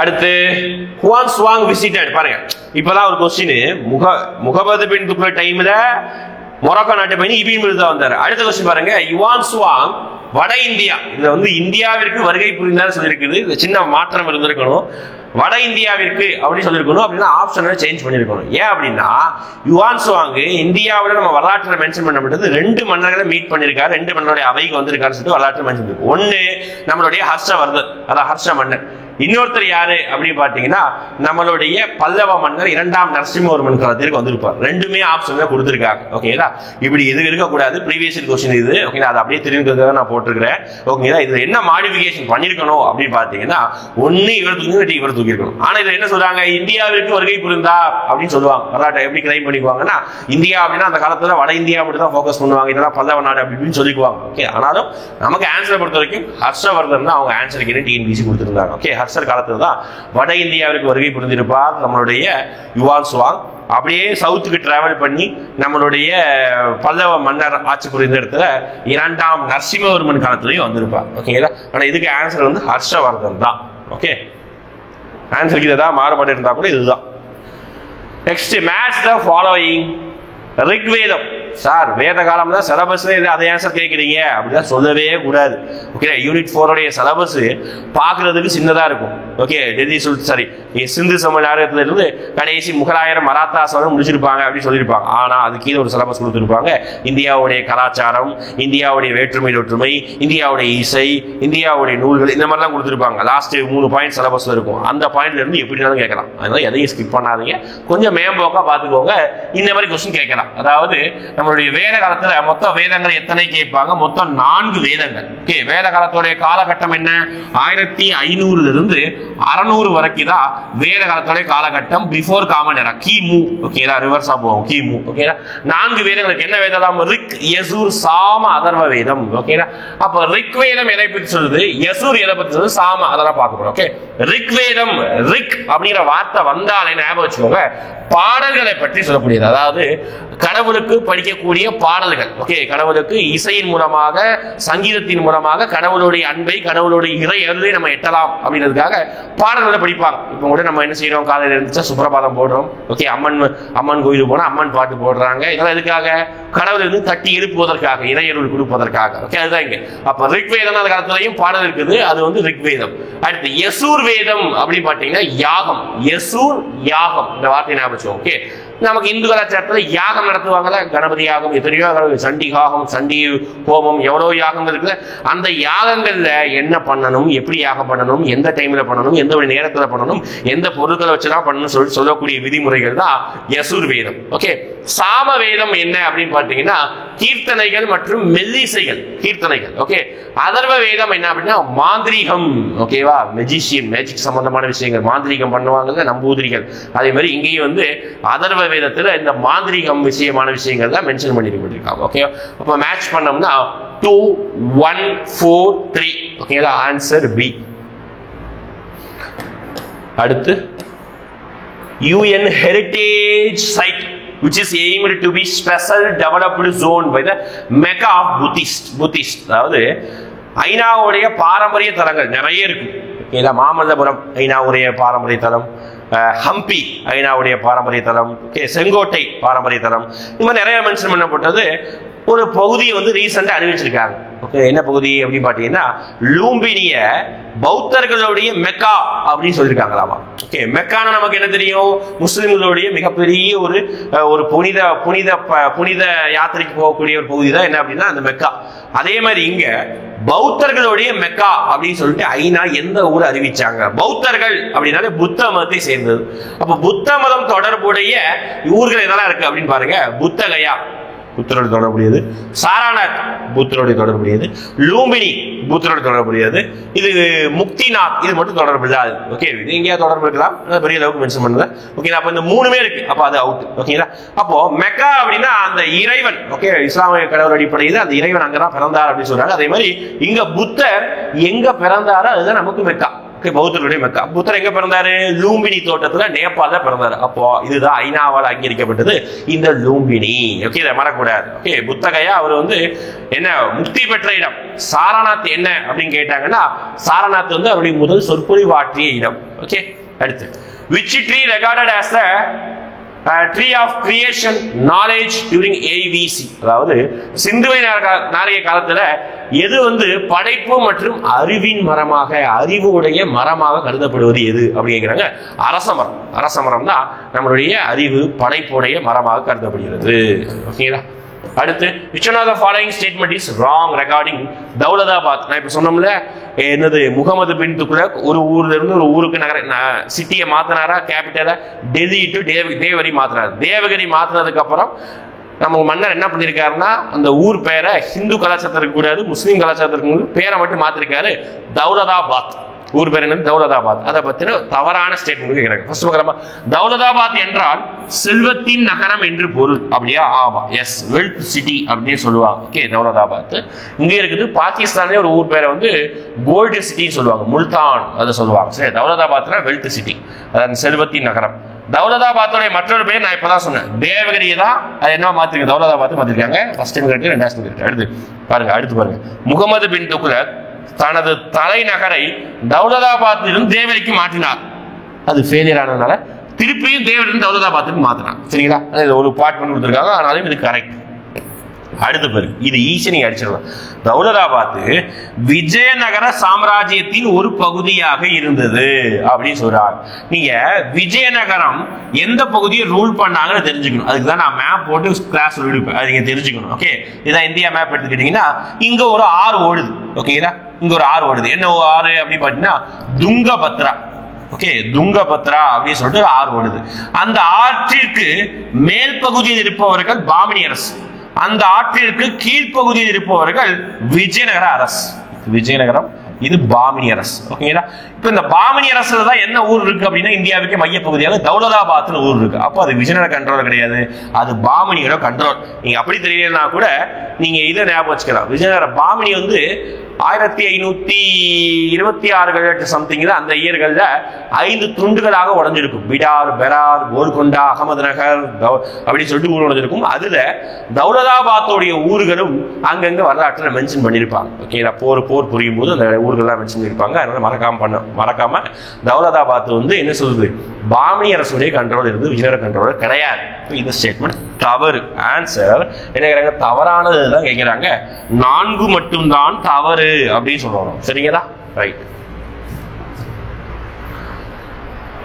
Speaker 1: அடுத்து ஹுவான் சுவாங் விசிட்டட். பாருங்க, இப்பதான் ஒரு கொஸ்டின், முகமது பின் துக்ளக் டைம்ல மொராக்கோ நாட்டு பயணி இபின் பதுதா வந்தாரு. அடுத்த கொஸ்டின் பாருங்க, யுவான் சுவாங் வட இந்தியா. இதுல வந்து இந்தியாவிற்கு வருகை புரிந்தார் சொல்லியிருக்குது. சின்ன மாற்றம் இருந்திருக்கணும், வட இந்தியாவிற்கு அப்படி சொல்லியிருக்கணும். அப்படின்னா ஆப்ஷனை சேஞ்ச் பண்ணிருக்கணும். ஏன் அப்படின்னா, யுவான் சுவாங் இந்தியாவில நம்ம வரலாற்றில் மென்ஷன் பண்ணப்பட்டது 2 மன்னர்களை மீட் பண்ணிருக்காரு, 2 மன்னருடைய அவைக்கு வந்திருக்காருன்னு சொல்லிட்டு வரலாற்று மென்ஷன் பண்ணிருக்கு. ஒன்னு நம்மளுடைய ஹர்ஷவர்தன், அதான் ஹர்ஷ மன்னர். இன்னொருத்தர் யாரு அப்படின்னு பாத்தீங்கன்னா, நம்மளுடைய பல்லவ மன்னர் 2ஆம் நரசிம்மவர்மன் காலத்திற்கு வந்திருப்பார். ரெண்டுமே ஆப்ஷன்ல கொடுத்திருக்காங்க. ஓகேங்களா, இப்படி இது இருக்கக்கூடாது, ப்ரீவியஸ் கொஸ்டின் இது. ஓகேங்களா, அது அப்படியே தெரிஞ்சுக்கிறதுக்காக நான் போட்டிருக்கிறேன். ஓகேங்களா, இதுல என்ன மாடிஃபிகேஷன் பண்ணிருக்கணும் அப்படின்னு பாத்தீங்கன்னா, ஒன்னு இவர் தூக்கி இருக்கணும். ஆனா இதுல என்ன சொல்றாங்க, இந்தியாவிற்கு வருகை புரிந்தார் அப்படின்னு சொல்லுவாங்க. வரலாற்றை எப்படி கிளைம் பண்ணிக்குவாங்கன்னா, இந்தியா அப்படின்னா அந்த காலத்துல வட இந்தியா மட்டும் தான் ஃபோக்கஸ் பண்ணுவாங்க, இதெல்லாம் பல்லவ நாடு அப்படின்னு சொல்லிக்குவாங்க. ஓகே, ஆனாலும் நமக்கு ஆன்சரை பொறுத்த வரைக்கும் ஹர்ஷவர்தன் தான் அவங்க ஆன்சருக்கு டிஎன்பிசி கொடுத்திருந்தாங்க. ஓகே, ஹர்ஷர் காலத்துல தான் வட இந்தியாவிற்கு வருகை புரிந்திருப்பார் நம்மளுடைய யுவான் சுவாங். அப்படியே சவுத்துக்கு டிராவல் பண்ணி நம்மளுடைய பல்லவ மன்னர் ஆட்சி புரிந்த இடத்துல 2ஆம் நரசிம்மவர்மன் காலத்திலையும் வந்திருப்பார். ஓகேங்களா, ஆனா இதுக்கு ஆன்சர் வந்து ஹர்ஷவர்தன் தான். ஓகே, ஆன்சருக்கு இதான் மாறுபாடு இருந்தா கூட இதுதான். Next, match the following. Rigveda. Sir வேத காலம் தான் சிலபஸ்ல அதை ஆன்சர் கேட்கிறீங்க அப்படிதான் சொல்லவே கூடாது. ஓகே, யூனிட் 4 உடைய சிலபஸ் பாக்குறதுக்கு சின்னதா இருக்கும். ஓகே, டெல்லி சிந்து சமநாயகத்துல இருந்து கடைசி முகலாயர் மராத்தாஸ் முடிச்சிருப்பாங்க அப்படின்னு சொல்லியிருப்பாங்க. ஆனா அது கீழே ஒரு சிலபஸ் கொடுத்திருப்பாங்க. இந்தியாவுடைய கலாச்சாரம், இந்தியாவுடைய வேற்றுமை, இந்தியாவுடைய இசை, இந்தியாவுடைய நூல்கள், இந்த மாதிரிலாம் கொடுத்திருப்பாங்க. லாஸ்ட் 3 பாயிண்ட் சிலபஸ்ல இருக்கும். அந்த பாயிண்ட்ல இருந்து எப்படினாலும் கேட்கலாம். அதனால எதையும் ஸ்கிப் பண்ணாதீங்க, கொஞ்சம் மேம்போக்கா பாத்துக்கோங்க. இந்த மாதிரி கொஸ்டின் கேட்கலாம். அதாவது நம்மளுடைய வேத காலத்துல மொத்த வேதங்கள் எத்தனை கேட்பாங்க? மொத்தம் 4 வேதங்கள். ஓகே, வேத காலத்துடைய காலகட்டம் என்ன? 1500 இருந்து 600 வரைக்கும் தான் வேத காலத்துடைய காலகட்டம். பிஃபோர் காமன் எரா, கிமு. ஓகேடா, ரிவர்ஸா போவோம், கிமு. ஓகேடா, 4 வேதங்களுக்கு என்ன வேதம்? ரிக், யசுர், சாம, அதர்வ வேதம். ஓகேடா, அப்ப ரிக் வேதம் எதை பத்தி சொல்லுது, யசுர் எதை பத்தி சொல்லுது, சாம அதெல்லாம் பார்க்க போறோம். ஓகே, ரிக்வேதம், ரிக் அப்படிங்கிற வார்த்தை வந்தாலே ஞாபகம் வச்சுக்கோங்க, பாடல்களை பற்றி சொல்லக்கூடியது. அதாவது கடவுளுக்கு படிக்கக்கூடிய பாடல்கள். ஓகே, கடவுளுக்கு இசையின் மூலமாக, சங்கீதத்தின் மூலமாக கடவுளுடைய அன்பை, கடவுளுடைய இறை அருளை நம்ம எட்டலாம் அப்படின்றதுக்காக பாடல்களை படிப்பாங்க. இப்போ கூட நம்ம என்ன செய்யறோம், காலையில இருந்துச்சா சுப்ரபாதம் போடுறோம். ஓகே, அம்மன் கோயிலுக்கு போனா அம்மன் பாட்டு போடுறாங்க. இதெல்லாம் எதுக்காக? கடவுள் இருந்து தட்டி எழுப்புவதற்காக, இறை அருள் கொடுப்பதற்காக. ஓகே, அதுதான் இங்க. அப்ப ரிக்வேதம் அந்த காலத்திலையும் பாடல் இருக்குது, அது வந்து ரிக்வேதம். அடுத்து யசூர் வேதம் அப்படின்னு பாத்தீங்கன்னா யாகம். யசூர் யாகம் இந்த வார்த்தை ஞாபகம். ஓகே, நமக்கு இந்து கலாச்சாரத்துல யாகம் நடத்துவாங்கல்ல, கணபதி யாகம், எத்தனையோ சண்டி யாகம், சண்டி ஹோமம், எவ்வளவு யாகம் இருக்குது. அந்த யாகங்கள்ல என்ன பண்ணணும், எப்படி யாகம் பண்ணணும், எந்த டைம்ல பண்ணணும், எந்த ஒரு நேரத்துல பண்ணணும், எந்த பொருட்களை வச்சுதான் பண்ணணும் சொல்லக்கூடிய விதிமுறைகள் தான் யசூர் வேதம். ஓகே, சாம வேதம் என்ன அப்படின்னு பாத்தீங்கன்னா கீர்த்தனைகள் மற்றும் மெல்லிசைகள், கீர்த்தனைகள். ஓகே, அதர்வ வேதம் என்ன அப்படின்னா மாந்திரீகம். ஓகேவா, மெஜிஷியன், மேஜிக் சம்பந்தமான விஷயங்கள், மாந்திரீகம் பண்ணுவாங்கல்ல நம்பூதிரிகள். அதே மாதிரி இங்கேயும் வந்து அதர்வ வேதத்துல இந்த மாந்திரீகம் விஷயமான விஷயங்கள் தான் மென்ஷன் பண்ணிருக்காங்க. ஓகே, அப்ப மேட்ச் பண்ணோம்னா 2 1 4 3. ஓகேங்களா, ஆன்சர் பி. அடுத்து UN heritage side which is aimed to be special developed zone by the Mecca of Buddhist. அதாவது ஐநாவுடைய பாரம்பரிய தலங்கள் நிறைய இருக்கு. ஓகேங்களா, மாமல்லபுரம் ஐநாவுடைய பாரம்பரிய தலம், ஹம்பி ஐநாவுடைய பாரம்பரிய தலம், செங்கோட்டை பாரம்பரிய தலம், இந்த மாதிரி நிறைய மென்ஷன் பண்ணப்பட்டது. ஒரு பகுதியை வந்து ரீசெண்டா அறிவிச்சிருக்காங்க. ஓகே, என்ன பகுதி அப்படின்னு பாத்தீங்கன்னா லூம்பினிய பௌத்தர்களுடைய மெக்கா அப்படின்னு சொல்லியிருக்காங்களாமா. ஓகே, மெக்கான நமக்கு என்ன தெரியும், முஸ்லிம்களுடைய மிகப்பெரிய ஒரு புனித யாத்திரைக்கு போகக்கூடிய ஒரு பகுதி தான் என்ன அப்படின்னா அந்த மெக்கா. அதே மாதிரி இங்க பௌத்தர்களுடைய மெக்கா அப்படின்னு சொல்லிட்டு ஐநா எந்த ஊர் அறிவிச்சாங்க, பௌத்தர்கள் அப்படின்னாலே புத்த மதத்தை சேர்ந்தது. அப்ப புத்த மதம் தொடர்புடைய ஊர்கள் எதெல்லாம் இருக்கு அப்படின்னு பாருங்க. புத்தகயா புத்தரோடு தொடர்புடையது, சாராநாத் புத்தரோடு தொடர்புடையது, லூம்பினி புத்தரோடு தொடர்புடையது, இது முக்திநாத் இது மட்டும் தொடர்புடையது. ஓகே, இது எங்கேயா தொடர்பு இருக்கலாம், பெரிய அளவுக்கு மென்ஷன் பண்ணல. ஓகே, அப்ப இந்த மூணுமே இருக்கு, அப்ப அது அவுட். ஓகேங்களா, அப்போ மெக்கா அப்படின்னா அந்த இறைவன். ஓகே, இஸ்லாமிய கடவுள் அடிப்படையில் அந்த இறைவன் அங்கதான் பிறந்தார் அப்படின்னு சொல்றாங்க. அதே மாதிரி இங்க புத்தர் எங்க பிறந்தாரோ அதுதான் நமக்கு மெக்கா. பௌத்தருடைய மெக்கா. புத்தர் எங்க பிறந்தாரு, லூம்பினி தோட்டத்துல நேபாள பிறந்தாரு. அப்போ இதுதான் ஐநாவால் அங்கீகரிக்கப்பட்டது இந்த லூம்பினி. ஓகே, இதை மறக்கூடாது. ஓகே, புத்தகையா அவர் வந்து என்ன முக்தி பெற்ற இடம். சாரநாத் என்ன அப்படின்னு கேட்டாங்கன்னா சாரநாத் வந்து அவருடைய முதல் சொற்பொழிவு ஆற்றிய இடம். ஓகே, அடுத்து which tree regarded as the tree of creation knowledge during AVC. அதாவது சிந்துவை நாகரிக காலத்துல எது வந்து படைப்பு மற்றும் அறிவின் மரமாக, அறிவுடைய மரமாக கருதப்படுவது எது அப்படிங்கிறாங்க. அரசமரம். அரசமரம் தான் நம்மளுடைய அறிவு படைப்புடைய மரமாக கருதப்படுகிறது. ஓகேங்களா, அடுத்து which one of the following statement is wrong regarding Daulatabad. நான் இப்ப சொன்னோம்ல என்னது, முகமது பின் துக்ளக் ஒரு ஊர்ல இருந்து ஒரு ஊருக்கு நகர சிட்டியை மாத்தினாரா, கேபிட்டலை டெல்லி டு தேவகிரி மாத்தினாரு. தேவகிரி மாத்தினதுக்கு அப்புறம் நம்ம மன்னர் என்ன பண்ணிருக்காருன்னா அந்த ஊர் பேரை ஹிந்து கலாச்சாரத்திற்கு கூடாது, முஸ்லீம் கலாச்சாரத்திற்கு பேரை மட்டும் மாத்திருக்காரு, தௌலதாபாத். ஊர் பேர் என்னது, தௌலதாபாத். அதை பத்தின தவறான ஸ்டேட்மெண்ட் கேட்கிறாங்க. ஃபர்ஸ்ட் பார்க்கலாமா, தௌலதாபாத் என்றால் செல்வத்தின் நகரம் என்று பொருள். அப்படியா? ஆமா, எஸ், வெல்த் சிட்டி அப்படின்னு சொல்லுவாங்க. ஓகே, தௌலதாபாத் இங்க இருக்குது. பாகிஸ்தான்ல ஒரு ஊர் பேரை வந்து கோல்டு சிட்டின்னு சொல்லுவாங்க, முல்தான் அதை சொல்லுவாங்க. சரி, தௌலதாபாத்னா வெல்த் சிட்டி, அதாவது செல்வத்தின் நகரம். தௌலதாபாத்தோடைய மற்றொரு பேர் நான் இப்பதான் சொன்னேன், தேவகிரியை தான் அது என்ன மாத்திருக்காங்க, தௌலதாபாத் மாத்திருக்காங்க. ஃபர்ஸ்ட் டைம் கேட்டு ரெண்டாவது கேட்டு. அடுத்து பாருங்க, முகமது பின் துக்ளக் தனது தலைநகரை தௌலதாபாத்திலிருந்து தேவகிரிக்கு மாற்றினார். அது ஃபெயிலியர் ஆனதுனால திருப்பியும் தேவகிரி தௌலதாபாத்துக்கு மாத்தினார். சரிங்களா, ஒரு பார்ட் பண்ணி கொடுத்துருக்காங்க, ஆனாலும் இது கரெக்ட். அடுத்த பேரு இது ஈஸி, நீங்க அடிச்சிடலாம். தௌலதாபாத் விஜயநகர சாம்ராஜ்யத்தின் ஒரு பகுதியாக இருந்தது அப்படின்னு சொல்றாங்க. நீங்க விஜயநகரம் எந்த பகுதியை ரூல் பண்ணாங்கன்னு தெரிஞ்சுக்கணும். அதுக்கு தான் நான் மேப் போட்டு கிளாஸ் எடுப்பேன், அது நீங்க தெரிஞ்சுக்கணும். ஓகே, இதான் இந்தியா மேப் எடுத்துக்கிட்டீங்கன்னா இங்க ஒரு ஆறு ஓடுது. ஓகேங்களா, இங்க ஒரு ஆறு ஓடுது. என்ன ஆறு அப்படின்னு பாத்தீங்கன்னா துங்கபத்ரா. ஓகே, துங்கபத்ரா அப்படின்னு சொல்லிட்டு ஒரு ஆறு ஓடுது. அந்த ஆற்றிற்கு மேல் பகுதியில் இருப்பவர்கள் பாமினி அரசு, அந்த ஆற்றிற்கு கீழ்ப்பகுதியில் இருப்பவர்கள் விஜயநகர அரசு. விஜயநகரம் இது பாமினி அரசு. ஓகேங்களா, இப்ப இந்த பாமினி அரசுல தான் என்ன ஊர் இருக்கு அப்படின்னா இந்தியாவுக்கு மையப்பகுதியாக தௌலதாபாத்னு ஊர் இருக்கு. அப்போ அது விஜயநகர கண்ட்ரோல் கிடையாது, அது பாமினியோட கண்ட்ரோல். நீங்க அப்படி தெரியலன்னா கூட நீங்க இதை ஞாபகம் வச்சுக்கலாம். விஜயநகர பாமினி வந்து 1526 சம்திங் அந்த இயர்கள்ல 5 துண்டுகளாக உடைஞ்சிருக்கும். பிடார், பெரார், கோல்கொண்டா, அகமது நகர் அப்படின்னு சொல்லிட்டு ஊர் உடைஞ்சிருக்கும். அதுல தௌலதாபாத்தோடைய ஊர்களும் அங்கங்க வரலாற்றுல மென்ஷன் பண்ணிருப்பாங்க. ஓகேங்களா, போர் புரியும் போது அந்த ஊர்கள்லாம் மென்ஷன் பண்ணிருப்பாங்க. அதனால மறக்காம தௌலதாபாத் வந்து என்ன சொல்லுது, பாமணி அரசுடைய கண்ட்ரோல் இருந்து விஜயநகர கண்ட்ரோல் கிடையாது. இந்த ஸ்டேட்மெண்ட் தவறு. ஆன்சர் என்ன கேக்குறாங்க, தவறானதுதான் கேட்கிறாங்க. 4 மட்டும்தான் தவறு அப்படின்னு சொல்றோம். சரிங்களா, ரைட்.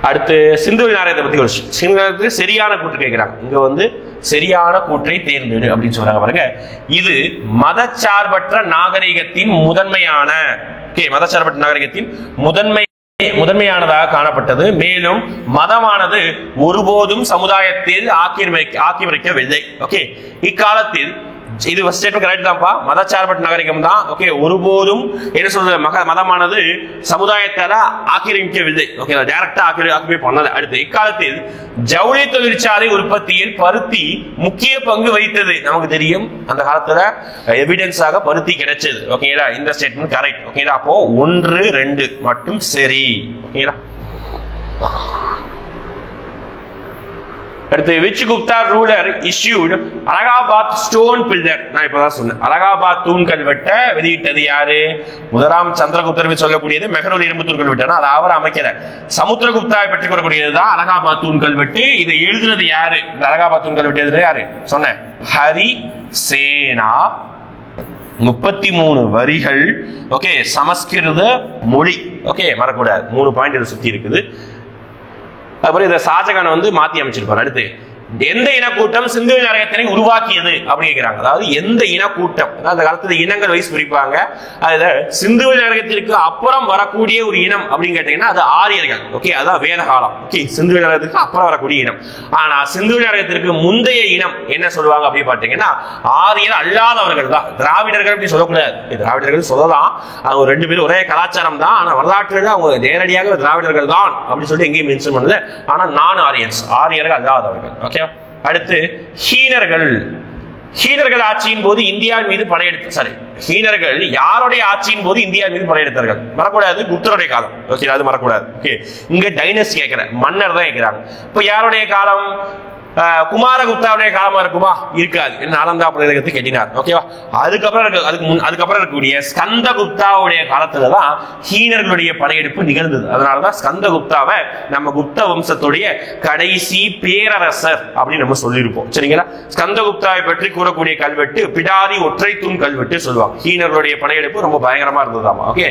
Speaker 1: அடுத்து சிந்துவெளி நாகரிகத்தை பத்தி சிந்துவெளி சரியான கூற்று கேட்கிறாங்க. இங்க வந்து சரியான கூற்றை தேர்ந்தெடு அப்படின்னு சொல்றாங்க பாருங்க. இது மதச்சார்பற்ற நாகரிகத்தின் முதன்மையான மதச்சார்பற்ற நாகரிகத்தின் முதன்மையானதாக காணப்பட்டது. மேலும் மதமானது ஒருபோதும் சமுதாயத்தில் ஆக்கிரமிக்கவில்லை. ஓகே, இக்காலத்தில் இது கரெக்ட் தான்ப்பா, மதச்சார்பற்ற நாகரிகம் தான். ஓகே, ஒருபோதும் என்ன சொல்றது, மதமானது சமுதாயத்தால ஆக்கிரமிக்கவில்லை. ஓகே, டைரக்டா ஆக்கிரமி பண்ணல. அடுத்து இக்காலத்தில் ஜவுளி தொழிற்சாலை உற்பத்தியில் பருத்தி முக்கிய பங்கு வகித்தது. நமக்கு தெரியும் அந்த காலத்துல எவிடன்ஸாக பருத்தி கிடைச்சது. ஓகேங்களா, இந்த ஸ்டேட்மெண்ட் கரெக்ட். ஓகேங்களா, அப்போ 1, 2 மட்டும் சரி. ஓகேங்களா, அடுத்து which Gupta ruler issued Allahabad stone pillar? நான் இப்பதான் சொன்னேன், அலகாபாத் தூண் கல்வெட்டை வெளியிட்டது யாரு? முதலாம் சந்திரகுப்தர் சொல்லக்கூடியது மெஹரூர் இரும்பு தூண் கல்வெட்டு, அது அவர் அமைக்கல. சமுத்திரகுப்தாவை பெற்றுக் கொள்ளக்கூடியதுதான் அலகாபாத் தூண் கல்வெட்டு. இதை எழுதுனது யாரு? இந்த அலகாபாத் தூண் கல்வெட்டு எழுதுறது யாரு சொன்னேன்? ஹரி சேனா. 33 வரிகள். ஓகே, சமஸ்கிருத மொழி. ஓகே, மறக்கூடாது. 3 பாயிண்ட் இதை சுத்தி இருக்குது. அப்புறம் இதை ஷாஜகான் வந்து மாத்தி அமைச்சிருப்பார். அடுத்து எந்த இனக்கூட்டம் சிந்துவெளி நாகரிகத்தினை உருவாக்கியது அப்படின்னு கேட்கிறாங்க. அதாவது எந்த இனக்கூட்டம், அந்த காலத்துல இனங்கள் வயசு பிரிப்பாங்க. அதுல சிந்துவெளி நாகரிகத்திற்கு அப்புறம் வரக்கூடிய ஒரு இனம் அப்படின்னு கேட்டீங்கன்னா அது ஆரியர்கள். ஓகே, அதான் வேத காலம். ஓகே, சிந்துவெளி நாகரிகத்துக்கு அப்புறம் வரக்கூடிய இனம். ஆனா சிந்துவெளி நாகரிகத்திற்கு முந்தைய இனம் என்ன சொல்லுவாங்க அப்படின்னு பாத்தீங்கன்னா ஆரியர் அல்லாதவர்கள் தான். திராவிடர்கள் அப்படி சொல்லக்கூடாது. திராவிடர்கள் சொல்லலாம், அவங்க 2 பேரும் ஒரே கலாச்சாரம் தான். ஆனா வரலாற்றுல அவங்க நேரடியாக திராவிடர்கள் தான் அப்படின்னு சொல்லிட்டு எங்கேயும் மென்ஷன் பண்ணல. ஆனா நான் ஆரியர்கள் அல்லாதவர்கள். ஓகே, அடுத்து ஹீனர்கள் ஆட்சியின் போது இந்தியாவின் மீது படையெடுத்து ஹீனர்கள் யாருடைய ஆட்சியின் போது இந்தியா மீது படையெடுத்தார்கள்? மறக்கூடாது, குப்தருடைய காலம். ஓகே, அது மறக்கூடாது. ஓகே, இங்க டைனஸ்டி கேட்கிற மன்னர் தான் கேட்கிறாங்க. இப்ப யாருடைய காலம்? குமாரகுப்தாவுடைய காலமா இருக்குமா? இருக்காது. நாலந்தா பிரதேசத்தை கட்டினார். ஓகேவா, அதுக்கப்புறம் இருக்கக்கூடிய ஸ்கந்தகுப்தாவுடைய காலத்துலதான் ஹீனர்களுடைய படையெடுப்பு நிகழ்ந்தது. அதனாலதான் ஸ்கந்தகுப்தாவை நம்ம குப்த வம்சத்துடைய கடைசி பேரரசர் அப்படின்னு நம்ம சொல்லியிருப்போம். சரிங்களா, ஸ்கந்தகுப்தாவை பற்றி கூறக்கூடிய கல்வெட்டு பிடாரி ஒற்றை தூண் கல்வெட்டு சொல்லுவாங்க. ஹீனர்களுடைய படையெடுப்பு ரொம்ப பயங்கரமா இருந்ததாமா. ஓகே,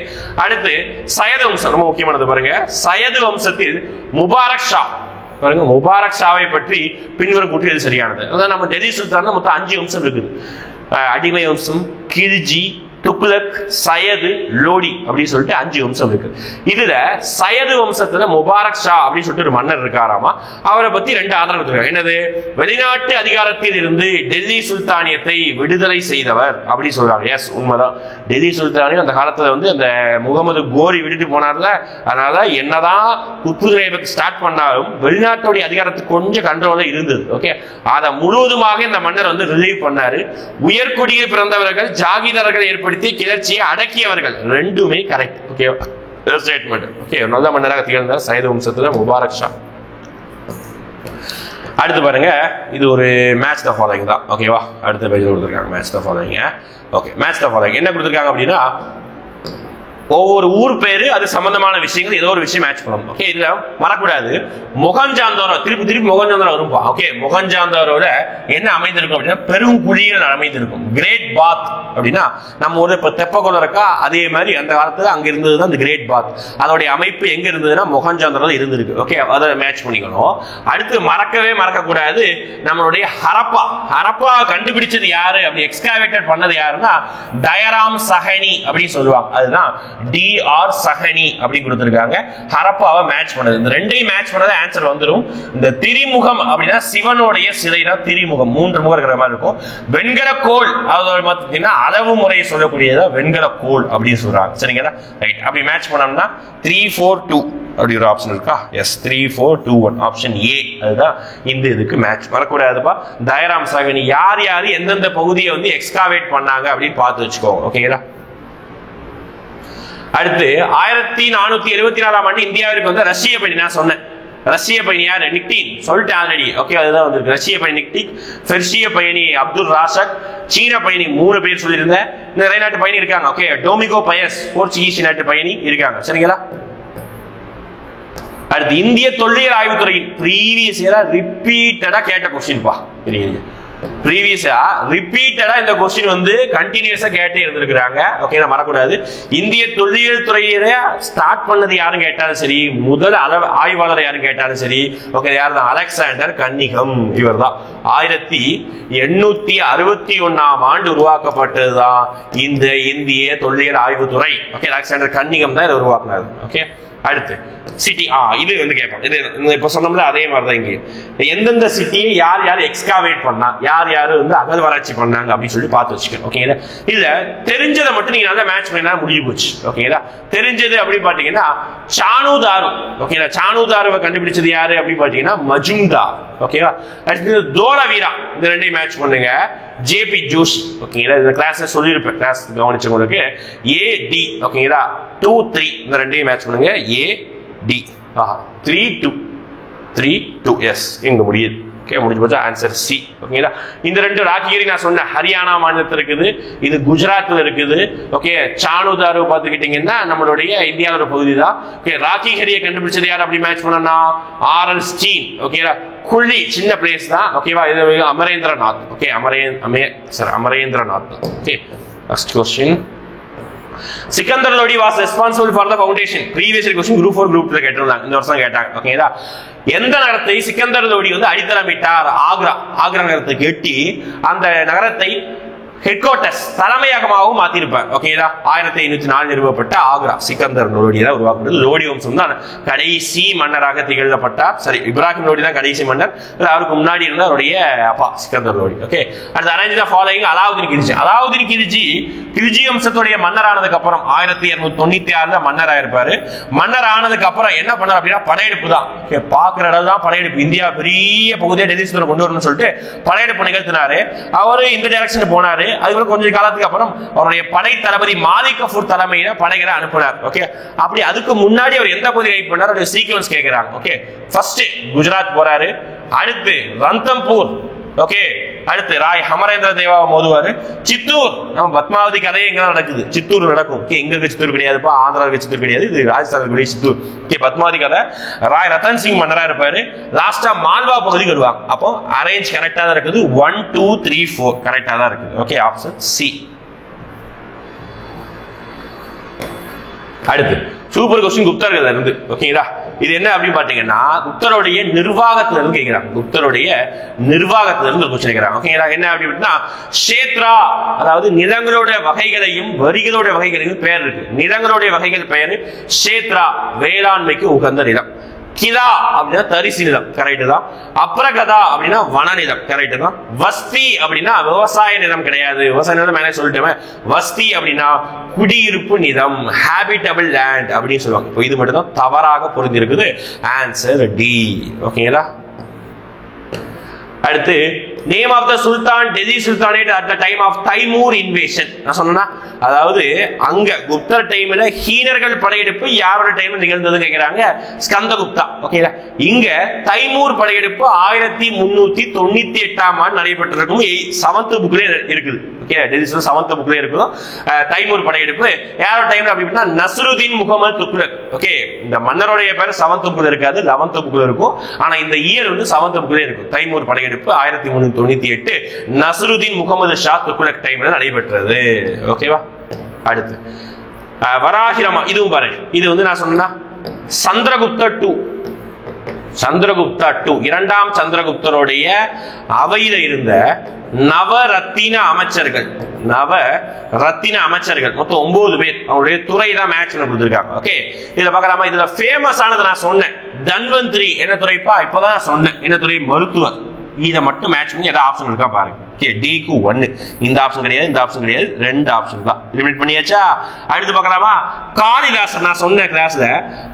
Speaker 1: அடுத்து சயது வம்சம் ரொம்ப முக்கியமானது பாருங்க. சயது வம்சத்தில் முபாரக் ஷா பாருங்க, முபாரக் ஷாவை பற்றி பின்வரும் கூற்றியது சரியானது. அதான் நம்ம டெல்லி சுல்தான் மொத்தம் 5 வம்சம் இருக்குது. அடிமை வம்சம், கில்ஜி, துக்ளக், சயது, லோடி அப்படின்னு சொல்லிட்டு 5 வம்சம் இருக்கு. இதுல சயது வம்சத்துல முபாரக் ஷா அப்படின்னு சொல்லிட்டு ஒரு மன்னர் இருக்காராமா. அவரை பத்தி 2 ஆதாரம் கொடுத்துருக்காங்க. என்னது? வெளிநாட்டு அதிகாரத்தில் இருந்து டெல்லி சுல்தானியத்தை விடுதலை செய்தவர் அப்படி சொல்றாங்க. எஸ், உண்மைதான். டெல்லி சுல்தானியம் அந்த காலத்துல வந்து அந்த முகமது கோரி விட்டுட்டு போனார்ல, அதனால என்னதான் குத்புத் ஸ்டார்ட் பண்ணாலும் வெளிநாட்டுடைய அதிகாரத்துக்கு கொஞ்சம் கண்ட்ரோல இருந்தது. ஓகே, அதை முழுவதுமாக இந்த மன்னர் வந்து ரிலீவ் பண்ணாரு. உயர்குடியில் பிறந்தவர்கள் ஜாகிதார்கள் ஏற்படுத்தி கிளர்ச்சியை அடக்கியவர்கள். 2மே கரெக்ட். Okay, statement. ஓகே, நல்ல மன்னராக திகழ்ந்தார் சயது வம்சத்துல முபாரக் ஷா. அடுத்து பாருங்க, இது ஒரு மேட்ச் த ஃபாலோயிங் தான். ஓகேவா, அடுத்த பேஜ்ல கொடுத்துருக்காங்க match the following. Okay, match the following என்ன கொடுத்துருக்காங்க அப்படின்னா ஒவ்வொரு ஊர் பேரு அது சம்பந்தமான விஷயங்கள் ஏதோ ஒரு விஷயம் மேட்ச் பண்ணணும். ஓகே, இதுல மறக்கூடாது மொகஞ்சாந்தாரோ, திருப்பி மொகஞ்சாந்தாரோ வரும்பா. ஓகே, மொகஞ்சாந்தாரோட என்ன அமைந்திருக்கும் அப்படின்னா பெருங்குழிகள் அமைந்திருக்கும். கிரேட் பாத் அப்படின்னா நம்ம ஒரு இப்ப தெப்பக்குளம் இருக்கா, அதே மாதிரி அந்த காலத்துல அங்க இருந்ததுதான் இந்த கிரேட் பாத். அதோடைய அமைப்பு எங்க இருந்ததுன்னா மொகஞ்சாந்தாரோ இருந்திருக்கு. ஓகே, அதை மேட்ச் பண்ணிக்கணும். அடுத்து மறக்க கூடாது நம்மளுடைய ஹரப்பா கண்டுபிடிச்சது யாரு அப்படி எக்ஸ்காவேட்டட் பண்ணது யாருன்னா டயராம் சஹனி அப்படின்னு சொல்லுவாங்க. அதுதான் DR சஹனி அப்படி கொடுத்திருக்காங்க. ஹரப்பாவை மேட்ச் பண்ணது. இந்த 2ஐயும் மேட்ச் பண்ணது ஆன்சர் வந்துரும். இந்த திரிமுகம் அப்படின்னா சிவனுடைய சிலைனா திரிமுகம், 3 முகம் இருக்கிற மாதிரி இருக்கும். வெண்கல கோல் பார்த்தீங்கன்னா அளவு முறையை சொல்லக்கூடியதா வெண்கல கோல் அப்படின்னு சொல்றாங்க. சரிங்களா, ரைட். அப்படி மேட்ச் பண்ணோம்னா 3, 4, 2 அப்படி ஒரு ஆப்ஷன் இருக்கா? Yes, 3, 4, 2, 1 option A. அதுதான் இந்த இதுக்கு மேட்ச். வரக்கூடாதுப்பா. டயராம் சஹனி யார் எந்தெந்த பகுதியை வந்து எக்ஸ்காவேட் பண்ணாங்க அப்படின்னு பார்த்து வச்சுக்கோங்க. ஓகேங்களா, அடுத்து 1474ஆம் ஆண்டு இந்தியாவிற்கு வந்து ரஷ்ய பயணி நான் சொன்னேன். ரஷ்ய பயணி யாரு? நிக்டின் சொல்லிட்டு ஆல்ரெடி. ஓகே, அதுதான் வந்து ரஷ்ய பயணி நிக்டின், பெர்ஷிய பயணி அப்துல் ராஷக், சீன பயணி 3 பேர் சொல்லியிருந்தேன். நிறைய நாட்டு பயணி இருக்காங்க. ஓகே, டொமிகோ பயஸ் போர்ச்சுகீஸ் நாட்டு பயணி இருக்காங்க. சரிங்களா? அடுத்து இந்திய தொல்லியல் ஆய்வுத்துறையின் ப்ரீவியஸ் இயரா ரிப்பீட்டடா கேட்ட கொஸ்டின் பா. ப்ரீவியஸா ரிப்பீட்டடா இந்த கொஸ்டின் வந்து கண்டினியூஸா கேட்டே இருந்திருக்காங்க. ஓகே, நான் மறக்கூடாது. இந்திய தொல்லியல் துறையில ஸ்டார்ட் பண்ணது யாரும் கேட்டாலும் சரி, முதல் ஆய்வாளர் யாரும் கேட்டாலும் சரி, ஓகே, யார் தான்? அலெக்சாண்டர் கன்னிகம். இவர் தான் 1861ஆம் ஆண்டு உருவாக்கப்பட்டதுதான் இந்த இந்திய தொல்லியல் ஆய்வுத்துறை. ஓகே, அலெக்சாண்டர் கன்னிகம் தான் இதை உருவாக்குனாரு. ஓகே, அடுத்து சிட்டி. இது வந்து கேட்பாங்க. இது இப்ப சொன்னோம்ல அதே மாதிரிதான் இங்கே எந்தெந்த சிட்டியை யார் யார் எக்ஸ்காவேட் பண்ணா, யார் யாரு வந்து அகழ்வாராய்ச்சி பண்ணாங்க அப்படின்னு சொல்லி பார்த்து வச்சுக்கணும். ஓகேங்களா? இல்ல தெரிஞ்சதை மட்டும் நீங்க நல்லா மேட்ச் பண்ணா முடிஞ்சு போச்சு. ஓகேங்களா? தெரிஞ்சது அப்படின்னு பாத்தீங்கன்னா சானுதாரு. ஓகேங்களா? சானுதாருவை கண்டுபிடிச்சது யாரு அப்படின்னு பாத்தீங்கன்னா மஜும்தார். ஓகேவா? அடுத்து தோலவீரா. இந்த ரெண்டையும் மேட்ச் பண்ணுங்க. ஜேபி ஜோஷி. ஓகேங்களா? இந்த கிளாஸ்ல சொல்லியிருப்பேன், கிளாஸ் கவனிச்சவங்களுக்கு. AD. ஓகேங்களா? 2 3 இந்த ரெண்டையும் மேட்ச் பண்ணுங்க. AD 3 2 எஸ் எங்க முடியுது. ஓகே, முடிஞ்சு போச்சா? Answer C. ஓகேங்களா? இந்த ரெண்டு ராக்கிகிரி நான் சொன்ன ஹரியானா மாநிலத்தில் இருக்குது, இது குஜராத்ல இருக்குது. ஓகே, சானுதாரு பார்த்துக்கிட்டீங்கன்னா நம்மளுடைய இந்தியாவோட பகுதி தான். ஓகே, ராக்கிகிரியை கண்டுபிடிச்சது யார் அப்படி மேட்ச் பண்ணா? RL Stein. ஓகேங்களா? குழி சின்ன பிளேஸ் தான். ஓகேவா? இது Amarendranath. Okay, Amarendranath. Okay, next question. Sikandar Lodi was responsible for the foundation. Previous question group 4 group 2 கேட்டிருந்தாங்க, இந்த வருஷம் கேட்டாங்க. ஓகேங்களா? எந்த நகரத்தை சிக்கந்தர் லோடி வந்து அடித்தளமிட்டார்? ஆக்ரா நகரத்தை கட்டி அந்த நகரத்தை ஹெட் குவார்டர்ஸ் தலைமையகமாகவும் மாத்திருப்பார். ஓகேங்களா? 1504 நிறுவப்பட்ட ஆக்ரா சிக்கந்தர் லோடி தான் உருவாக்குறது. லோடி வம்சம் தான் கடைசி மன்னராக திகழப்பட்டார். சரி, இப்ராஹிம் லோடி தான் கடைசி மன்னர். அவருக்கு முன்னாடி இருந்த அவருடைய அப்பா சிக்கந்தர் லோடி. ஓகே, அடுத்து arrange the following. Alauddin Khilji. Alauddin Khilji Khilji வம்சத்துடைய மன்னர் ஆனதுக்கு அப்புறம் 1296 மன்னர் ஆயிருப்பாரு. மன்னர் ஆனதுக்கு அப்புறம் என்ன பண்ணார் அப்படின்னா படையெடுப்பு தான். பாக்குற இடம் தான் படையெடுப்பு. இந்தியா பெரிய பகுதியை டெல்லி கொண்டு வரணும்னு சொல்லிட்டு படையெடுப்பு நிகழ்த்தினாரு. அவரு இந்த டைரக்ஷன் போனாரு. அதுக்கு கொஞ்ச காலத்துக்கு அப்புறம் அவருடைய படை தளபதி மாலிக் கஃபூர் தலைமையில படைகளை அனுப்பினார். ஓகே, அப்படி அதுக்கு முன்னாடி அவர் எந்த பகுதியை கைட் பண்ணார்? அவருடைய சீக்வன்ஸ் கேட்கிறாங்க. ஓகே, ஃபர்ஸ்ட் குஜராத் போறாரு, அடுத்து ரந்தம்பூர், ஓகே, அடுத்து ராய் அமரேந்திர தேவாவை மோதுவாரு. சித்தூர், நம்ம பத்மாவதி கதையே எங்க நடக்குது, சித்தூர் நடக்கும். ஓகே, எங்க சித்தூர் கிடையாதுப்பா, ஆந்திராவுக்கு சித்தூர் கிடையாது, இது ராஜஸ்தான் சித்தூர். ஓகே, பத்மாவதி கதை. ராய் ரத்தன் சிங் மன்னரா இருப்பாரு. லாஸ்டா மால்வா பகுதிக்கு வருவாங்க. அப்போ அரேஞ்ச் கரெக்டா தான் இருக்குது. 1 2 3 4 கரெக்டா தான் இருக்குது. Okay, option C. அடுத்து சூப்பர் क्वेश्चन குப்தர்கள் இருந்து. ஓகேங்களா? இது என்ன அப்படின்னு பாத்தீங்கன்னா குப்தருடைய நிர்வாகத்துல இருந்து கேட்கிறாங்க. குப்தருடைய நிர்வாகத்துல இருந்து क्वेश्चन கேட்கிறாங்க. ஓகேங்களா? என்ன அப்படின்னா ஷேத்ரா, அதாவது நிலங்களோட வகைகளையும் வரிகளோட வகைகளையும் பெயர் இருக்கு. நிலங்களுடைய வகைகள் பெயர் ஷேத்ரா, வேளாண்மைக்கு உகந்த நிலம். கிலா அப்படின்னா தரிசு நிலம், கரெக்ட் தான். அப்ரகதா அப்படின்னா வன நிலம், கரெக்ட் தான். வஸ்தி அப்படின்னா விவசாய நிலம் கிடையாது, விவசாய நிலம் மேலே சொல்லிட்டேன். வஸ்தி அப்படின்னா குடியிருப்பு நிலம், ஹேபிட்டபிள் லேண்ட் அப்படின்னு சொல்லுவாங்க. இப்போ இது மட்டும் தான் தவறாக பொருந்தி இருக்குது. Answer D. ஓகேங்களா? அடுத்து name of the sultan Delhi sultanate at the time of Timur invasion. நான் சொன்னா அதாவது அங்க குப்தர் டைம்ல ஹீனர்கள் படையெடுப்பு யாரோட டைம்ல நிகழ்ந்தது கேக்குறாங்க? ஸ்கந்தகுப்தா. ஓகேங்களா? இங்க தைமூர் படையெடுப்பு 1398ஆம் ஆண்டு நடைபெற்றிருக்கும். 7th புக்ல இருக்குது. ஓகே, டெல்லி 7th புக்ல இருக்கும். தைமூர் படையெடுப்பு யாரோட டைம்ல அப்படின்னா நஸ்ருதீன் முகமது துக்ளக். ஓகே, இந்த மன்னருடைய பேர் 7th புக்ல இருக்காது, 11th புக்ல இருக்கும். ஆனா இந்த இயர் வந்து 7th புக்ல இருக்கும். தைமூர் படையெடுப்பு 1398 நஸ்ருதீன் முகமது ஷா துக்ளக் டைம்ல நடைபெற்றது. ஓகேவா? அடுத்து வராஹிரமா. இதுவும் பாருங்க, இது வந்து நான் சொன்னா சந்திரகுப்தா 2. சந்திரகுப்தா 2 இரண்டாம் சந்திரகுப்தருடைய அவையில இருந்த நவரத்தின அமைச்சர்கள். நவரத்தின அமைச்சர்கள் மொத்தம் 9 பேர். அவருடைய துறை தான் மேட்ச் கொடுத்திருக்காங்க. ஓகே, இதுல பார்க்கலாமா? இதுல ஃபேமஸ் ஆனது நான் சொன்னேன், தன்வந்திரி. என்ன துறைப்பா? இப்பதான் சொன்னேன். என்ன துறை? மருத்துவர். இதை மட்டும் மேட்ச் பண்ணி ஏதாவது ஆப்ஷன் இருக்கா பாருங்க. ஓகே, டிக்கு 1. இந்த ஆப்ஷன் கிடையாது, இந்த ஆப்ஷன் கிடையாது, 2 ஆப்ஷன் தான். லிமிட் பண்ணியாச்சா? அடுத்து பார்க்கலாமா? காளிதாசர். நான் சொன்ன கிளாஸ்ல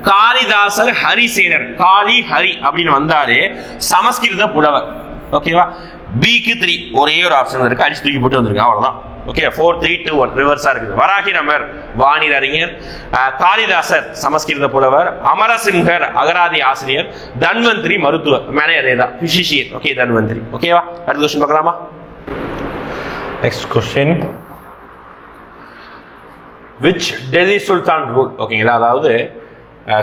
Speaker 1: காளிதாசர் ஹரிசேனர், காளி ஹரி அப்படின்னு வந்தாலே சமஸ்கிருத புலவர். ஓகேவா? பிக்கு 3 ஒரே ஒரு ஆப்ஷன் இருக்கு, அடிச்சு தூக்கி போட்டு வந்திருக்கு, அவ்வளவுதான். ஓகே 4 3 2 1 ரிவர்ஸா இருக்குது. வராகி நமர் வானில் அறிஞர், காளிதாசர் சமஸ்கிருத புலவர், அமரசிம்ஹர் அகராதி ஆசிரியர், தன்வந்திரி மருத்துவர். மேலே அதேதான் பிசிஷியன். ஓகே தன்வந்திரி. ஓகேவா? அடுத்த क्वेश्चन பார்க்கலாமா? Next question, which Delhi Sultan rule? ஓகேங்களா, அதாவது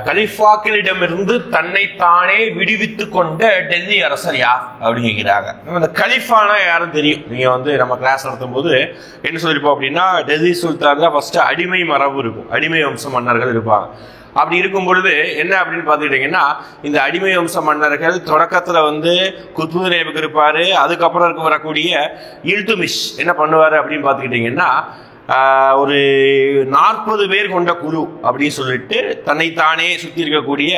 Speaker 1: கலிஃபாக்களிடமிருந்து தன்னைத்தானே விடுவித்துக் கொண்ட டெல்லி அரசர் யார் அப்படின்னு கேட்கிறாங்க. இந்த கலிஃபானா யாரும் தெரியும், நீங்க வந்து நம்ம கிளாஸ் நடத்தும் போது என்ன சொல்லிருப்போம் அப்படின்னா, டெல்லி சுல்தான் தான் ஃபர்ஸ்ட் அடிமை மரபு இருக்கும், அடிமை வம்ச மன்னர்கள் இருப்பாங்க. அப்படி இருக்கும் பொழுது என்ன அப்படின்னு பாத்துக்கிட்டீங்கன்னா, இந்த அடிமை வம்ச மன்னர்கள் தொடக்கத்துல வந்து குத்புதீன் ஐபக் இருப்பாரு, அதுக்கப்புறம் வரக்கூடிய இல்துமிஷ் என்ன பண்ணுவாரு அப்படின்னு பாத்துக்கிட்டீங்கன்னா, ஒரு 40 பேர் கொண்ட குரு அப்படின்னு சொல்லிட்டு தன்னைத்தானே சுத்தி இருக்கக்கூடிய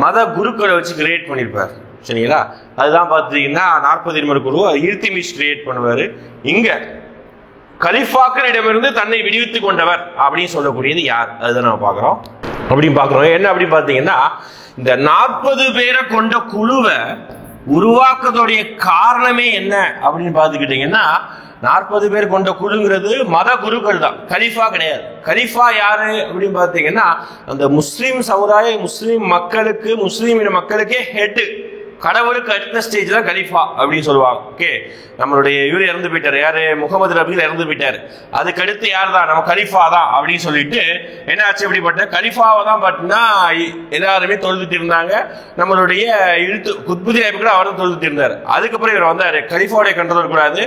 Speaker 1: மத குருக்களை வச்சு கிரியேட் பண்ணிருப்பார். சரிங்களா, அதுதான் பாத்தீங்கன்னா 40 குரு இல்துமிஷ் கிரியேட் பண்ணுவாரு. இங்க கலிஃபாக்களிடமிருந்து தன்னை விடுவித்துக் கொண்டவர் அப்படின்னு சொல்லக்கூடியது யார், அதுதான் நம்ம பாக்குறோம். அப்படின்னு பாக்குறோம் என்ன அப்படின்னு பாத்தீங்கன்னா, இந்த 40 பேரை கொண்ட குழுவை உருவாக்குறதுடைய காரணமே என்ன அப்படின்னு பாத்துக்கிட்டீங்கன்னா, 40 பேர் கொண்ட குழுங்கிறது மத குருக்கள் தான், கலிஃபா கிடையாது. கலிஃபா யாரு அப்படின்னு பாத்தீங்கன்னா, அந்த முஸ்லீம் சமுதாய முஸ்லீம் மக்களுக்கு முஸ்லீம் மக்களுக்கே ஹெட், கடவுளுக்கு அடுத்த ஸ்டேஜ் தான் கலிஃபா அப்படின்னு சொல்லுவாங்க. ஓகே, நம்மளுடைய இவர் இறந்து போயிட்டாரு, யாரு, முகமது நபிகள் இறந்து போயிட்டாரு, அதுக்கு அடுத்து யார் தான், நம்ம கலிஃபா தான் அப்படின்னு சொல்லிட்டு என்ன ஆச்சு, அப்படிப்பட்ட கலிஃபாவை தான் பார்த்தீங்கன்னா எல்லாருமே தொழுதுட்டு இருந்தாங்க. நம்மளுடைய குத்புதீன் ஐபக் கூட அவரும் தொழுதுட்டு இருந்தாரு. அதுக்கப்புறம் இவர் வந்தாரு, கலிஃபாவுடைய கண்ட்ரோல் கூடாது,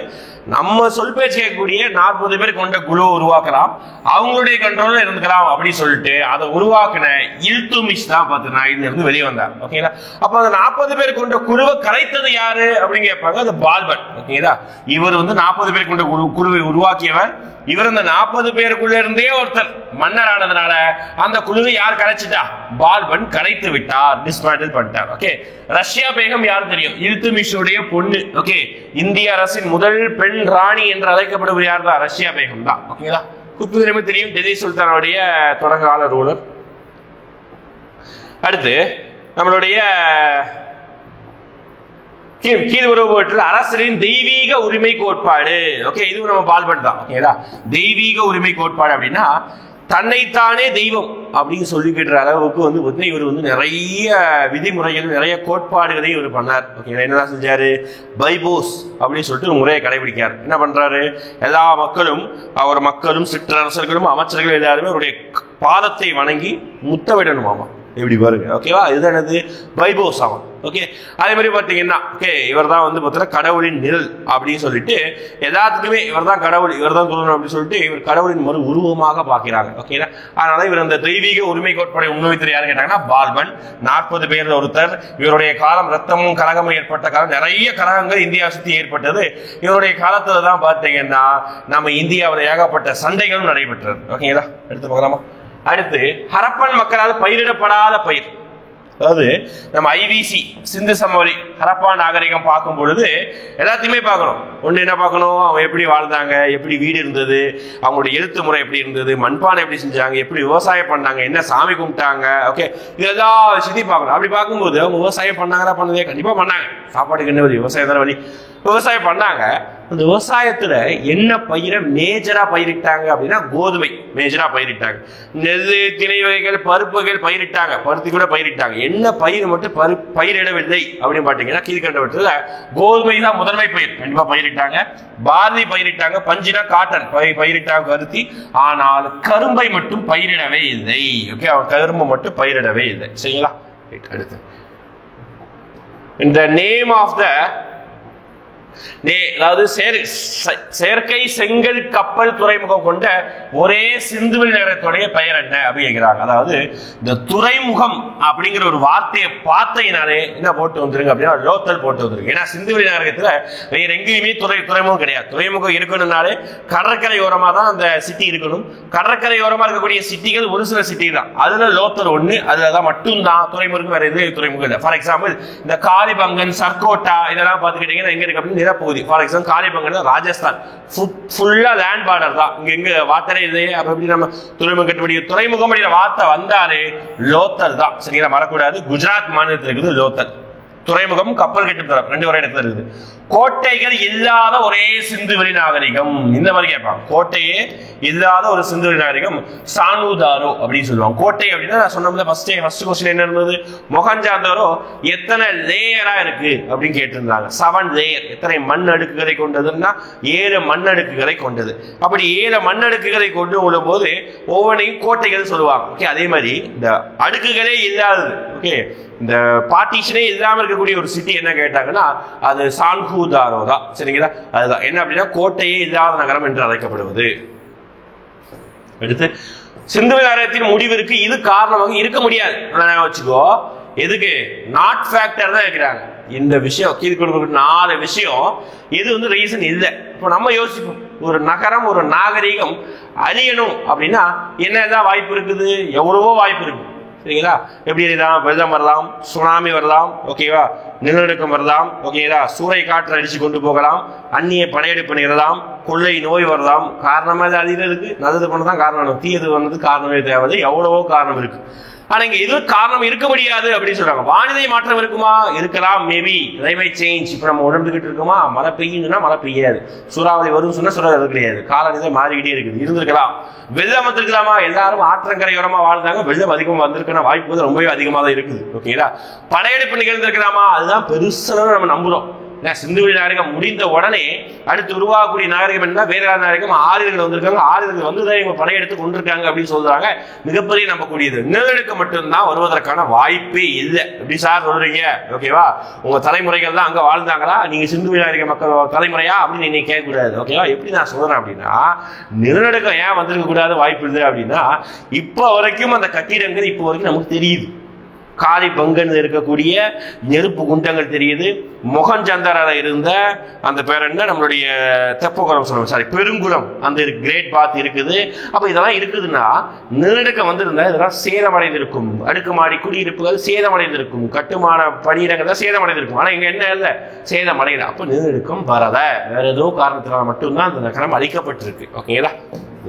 Speaker 1: நம்ம சொல் பேச்சு கேட்கக்கூடிய 40 பேர் கொண்ட குழு உருவாக்கலாம், அவங்களுடைய கண்ட்ரோல்ல இருந்துக்கலாம் அப்படின்னு சொல்லிட்டு அதை உருவாக்கின இல்துமிஷ் தான் பார்த்தீங்கன்னா இதுல இருந்து வெளியே வந்தார். ஓகேங்களா, அப்ப அந்த 40 பேர் கொண்ட குழுவை கலைத்தது யாரு அப்படின்னு கேட்பாங்க, அது பால்பன். ஓகேங்களா, இவர் வந்து 40 பேர் கொண்ட குழுவை உருவாக்கியவர். இவர் அந்த 40 பேருக்குள்ள இருந்தே ஒருத்தர் மன்னர் ஆனதுனால அந்த குழுவை யார் கலைச்சிட்டா, பால்பன் கலைத்து விட்டார், டிஸ்மேண்டில் பண்ணிட்டார். ஓகே, ரஷ்யா பேகம் யார் தெரியும், இல்துமிஷுடைய பொண்ணு. ஓகே, இந்திய அரசின் முதல் பெண் ராணி என்று அழைக்கப்படுவது யார் தான், ரஷ்யா பேகம் தான். ஓகேங்களா, குத்புதீன் தெரியும், டெல்லி சுல்தானுடைய தொடர்கால ரூலர். அடுத்து நம்மளுடைய கீழ்வருவற்றில் அரசரின் தெய்வீக உரிமை கோட்பாடு. ஓகே, இதுவும் நம்ம பால்பன் தான். ஓகேங்களா, தெய்வீக உரிமை கோட்பாடு அப்படின்னா தன்னைத்தானே தெய்வம் அப்படின்னு சொல்லிக்கிற அளவுக்கு வந்து இவர் வந்து நிறைய விதிமுறைகள் நிறைய கோட்பாடுகளை இவர் பண்ணார். ஓகே, என்னதான் செஞ்சாரு, பைபோஸ் அப்படின்னு சொல்லிட்டு ஒரு முறையை கடைபிடிக்கார். என்ன பண்றாரு, எல்லா மக்களும் சிற்றரசர்களும் அமைச்சர்களும் எல்லாருமே அவருடைய பாதத்தை வணங்கி முத்தமிடணுமாமா. எப்படி பாருங்க. ஓகேவா, இதுதான் என்னது, பைபோஸ் ஆகும். ஓகே, அதே மாதிரி பாத்தீங்கன்னா இவர் தான் வந்து பார்த்தீங்கன்னா கடவுளின் நிழல் அப்படின்னு சொல்லிட்டு எல்லாத்துக்குமே இவர் தான் கடவுள், இவர் தான் சொல்லணும் அப்படின்னு சொல்லிட்டு இவர் கடவுளின் மறு உருவமாக பார்க்கிறாங்க. ஓகேங்களா, அதனால இவர் அந்த தெய்வீக உரிமை கோட்பாடை முன்வைத்தர் யாரு கேட்டாங்கன்னா பால்பன். 40 பேர்ல ஒருத்தர். இவருடைய காலம் ரத்தமும் கலகமும் ஏற்பட்ட காலம், நிறைய கலகங்கள் இந்தியா சுத்தி ஏற்பட்டது. இவருடைய காலத்துல தான் பாத்தீங்கன்னா நம்ம இந்தியாவில் ஏகப்பட்ட சண்டைகளும் நடைபெற்றது. ஓகேங்களா, எடுத்து பார்க்கலாமா? அடுத்து ஹரப்பன் மக்களால் பயிரிடப்படாத பயிர், அதாவது நம்ம ஐவிசி சிந்து சமவெளி ஹரப்பா நாகரிகம் பார்க்கும் பொழுது எல்லாத்தையுமே பார்க்கணும். ஒண்ணு என்ன பார்க்கணும், அவங்க எப்படி வாழ்ந்தாங்க, எப்படி வீடு இருந்தது, அவங்களுடைய எழுத்து முறை எப்படி இருந்தது, மண்பானை எப்படி செஞ்சாங்க, எப்படி விவசாயம் பண்ணாங்க, என்ன சாமி கும்பிட்டாங்க. ஓகே, இது எல்லா விஷயத்தையும் பார்க்கணும். அப்படி பார்க்கும்போது அவங்க விவசாயம் பண்ணாங்கன்னா பண்ணதே கண்டிப்பா பண்ணாங்க, சாப்பாட்டுக்கு என்ன வழி, விவசாயம் தானே வழி, விவசாயம் பண்ணாங்க. அந்த விவசாயத்துல என்ன பயிரை மேஜரா பயிரிட்டாங்க அப்படின்னா கோதுமை மேஜரா பயிரிட்டாங்க. நெல், திணை வகைகள், பருப்புகள் பயிரிட்டாங்க, பருத்தி கூட பயிரிட்டாங்க. என்ன பயிர் மட்டும் பயிரிடவில்லை அப்படின்னு பாத்தீங்கன்னா கீழ்கண்டவற்றில் கோதுமை தான் முதன்மை பயிர், கண்டிப்பா பயிரிட்டாங்க. பார்லி பயிரிட்டாங்க, பஞ்சினா காட்டன் பயிரிட்டாங்க, பருத்தி. ஆனால் கரும்பை மட்டும் பயிரிடவே இல்லை. ஓகே, அவன் கரும்பு மட்டும் பயிரிடவே இல்லை. சரிங்களா, அடுத்து இந்த நேம் ஆஃப் த அதாவது செயற்கை செங்கல் கப்பல் துறைமுகம் கொண்ட ஒரே சிந்துவெளி நகரத்துடைய பெயர் என்ன அப்படிங்கிறாங்க. அதாவது இந்த துறைமுகம் அப்படிங்கிற ஒரு வார்த்தையை பார்த்தீங்கனாலே என்ன போட்டு வந்துருங்க அப்படின்னா லோத்தல் போட்டு வந்துருங்க. ஏன்னா சிந்துவெளி நகரத்துல வேற எங்கேயுமே துறைமுகம் கிடையாது. துறைமுகம் இருக்கணும்னாலே கடற்கரை ஓரமா தான் அந்த சிட்டி இருக்கணும். கடற்கரை ஓரமா இருக்கக்கூடிய சிட்டிகள் ஒரு சில சிட்டி தான், அதுல லோத்தல் ஒண்ணு, அதுலதான் மட்டும்தான் துறைமுகம், வேற எதுவும் துறைமுகம் இல்லை. ஃபார் எக்ஸாம்பிள் இந்த காலிபங்கன், சர்கோட்டா இதெல்லாம் பாத்துக்கிட்டீங்கன்னா எங்க இருக்கு அப்படின்னு நிலப்பகுதி. ஃபார் எக்ஸாம்பிள் காலிபங்கன் ராஜஸ்தான், ஃபுல்லா லேண்ட் பார்டர் தான். இங்க வார்த்தை இல்லையே, அப்ப எப்படி நம்ம துறைமுகம் கட்டுப்படி துறைமுகம் வார்த்தை வந்தாலே லோத்தல் தான். சரிங்களா, மறக்கூடாது. குஜராத் மாநிலத்தில் இருக்குது லோத்தல். துறைமுகம், கப்பல் கட்டும் தளம், ரெண்டு ஒரே இடத்துல இருக்குது. கோட்டைகள் இல்லாத ஒரே சிந்துவெளி நாகரிகம், இந்த மாதிரி கேட்பாங்க. கோட்டையே இல்லாத ஒரு சிந்துவெளி நாகரிகம் சானுதாரோ அப்படின்னு சொல்லுவாங்க. கோட்டை அப்படின்னா நான் சொன்ன ஃபர்ஸ்ட் கொஸ்டின் என்ன இருந்தது, மொஹஞ்சதாரோ எத்தனை லேயரா இருக்கு அப்படின்னு கேட்டிருந்தாங்க. 7 லேயர். எத்தனை மண் அடுக்குகளை கொண்டதுன்னா 7 மண் அடுக்குகளை கொண்டது. அப்படி 7 மண் அடுக்குகளை கொண்டு விடும் போது ஒவ்வொன்றையும் கோட்டைகள் சொல்லுவாங்க. ஓகே, அதே மாதிரி இந்த அடுக்குகளே இல்லாதது, ஓகே, இந்த பார்ட்டிஷனே இல்லாம இருக்கக்கூடிய ஒரு சிட்டி என்ன கேட்டாங்கன்னா அது சான்ஹூதாரோ தான். சரிங்களா, அதுதான் என்ன அப்படின்னா கோட்டையே இல்லாத நகரம் என்று அழைக்கப்படுவது. அடுத்து சிந்துவெளி நாகரிகத்தின் முடிவிற்கு இது காரணமாக இருக்க முடியாது வச்சுக்கோ. எதுக்கு? நாட் ஃபேக்டர் தான் இருக்கிறாங்க. இந்த விஷயம் கீழ் கொடுக்க 4 விஷயம் இது வந்து ரீசன் இல்லை. இப்போ நம்ம யோசிப்போம், ஒரு நகரம் ஒரு நாகரிகம் அழியணும் அப்படின்னா என்னதான் வாய்ப்பு இருக்குது? எவ்வளவோ வாய்ப்பு இருக்கு. சரிங்களா, எப்படி இருக்கலாம்? வெள்ளம் வரலாம், சுனாமி வரலாம், ஓகேவா, நிலநடுக்கம் வரலாம், ஓகேவா, சூறை காற்று அடிச்சு கொண்டு போகலாம், அந்நிய படையெடுப்பு நிகழலாம், கொள்ளை நோய் வரலாம். காரணமா அது அழிகிறதுக்கு நல்லது பண்ணதான் காரணம், தீயது வந்தது காரணமே தேவை. எவ்வளவோ காரணம் இருக்கு. ஆனா இங்க இது காரணம் இருக்க முடியாது அப்படின்னு சொல்றாங்க. வானிலை மாற்றம் இருக்குமா? இருக்கலாம், மேபி கிளைமேட் சேஞ்ச். இப்ப நம்ம உணர்ந்துகிட்டு இருக்கோமா, மழை பெய்யுதுன்னா மழை பெய்யாது, சூறாவளி வரும் சொன்னா சூறாவளி கிடையாது, காலநிலை மாறிக்கிட்டே இருக்குது, இருந்திருக்கலாம். வெள்ளம் வந்திருக்கலாமா? எல்லாரும் ஆற்றங்கரையோரமா வாழ்ந்தாங்க, வெள்ளம் அதிகமா வந்திருக்கிற வாய்ப்பு ரொம்பவே அதிகமா தான் இருக்குது. ஓகேங்களா, படையெடுப்பு நிகழ்ந்திருக்கலாமா? அதுதான் பெருசாக நம்ம நம்புறோம். சிந்துவெளி நாகரிகம் முடிந்த உடனே அடுத்து உருவாகக்கூடிய நாகரிகம் என்ன? வேற நாகரிகம். ஆரியர்கள் வந்திருக்காங்க, ஆரியர்கள் வந்துதான் இவங்க படையெடுத்து கொண்டிருக்காங்க அப்படின்னு சொல்றாங்க. மிகப்பெரிய நம்பக்கூடியது. நிலநடுக்கம் மட்டும்தான் வருவதற்கான வாய்ப்பே இல்லை. எப்படி சார் சொல்றீங்க? ஓகேவா, உங்க தலைமுறைகள் தான் அங்க வாழ்ந்தாங்களா, நீங்க சிந்துவெளி நாகரிக மக்கள் தலைமுறையா அப்படின்னு நீங்க கேட்க கூடாது. ஓகேவா, எப்படி நான் சொல்றேன் அப்படின்னா நிலநடுக்கம் ஏன் வந்திருக்க கூடாது வாய்ப்பு இல்லை அப்படின்னா இப்ப வரைக்கும் அந்த கட்டிடங்கள் இப்போ வரைக்கும் நமக்கு தெரியுது. காலி பங்கன் இருக்கக்கூடிய நெருப்பு குண்டங்கள் தெரியுது. மொஹஞ்சதாரோல இருந்த அந்த பேர் என்ன, நம்மளுடைய தெப்பகுளம் சொல்லுவோம், சாரி பெருங்குளம், அந்த கிரேட் பாத் இருக்குது. அப்ப இதெல்லாம் இருக்குதுன்னா நிலநடுக்கம் வந்திருந்தா இதெல்லாம் சேதமடைந்திருக்கும். அடுக்குமாடி குடியிருப்புகள் சேதமடைந்திருக்கும், கட்டுமான பணியிடங்கள் சேதமடைந்திருக்கும். ஆனா இங்க என்ன இல்லை, சேதமடையல. அப்ப நிலநடுக்கம் வரல, வேற ஏதோ காரணத்தினால மட்டும்தான் அந்த நகரம் அழிக்கப்பட்டிருக்கு. ஓகேங்களா,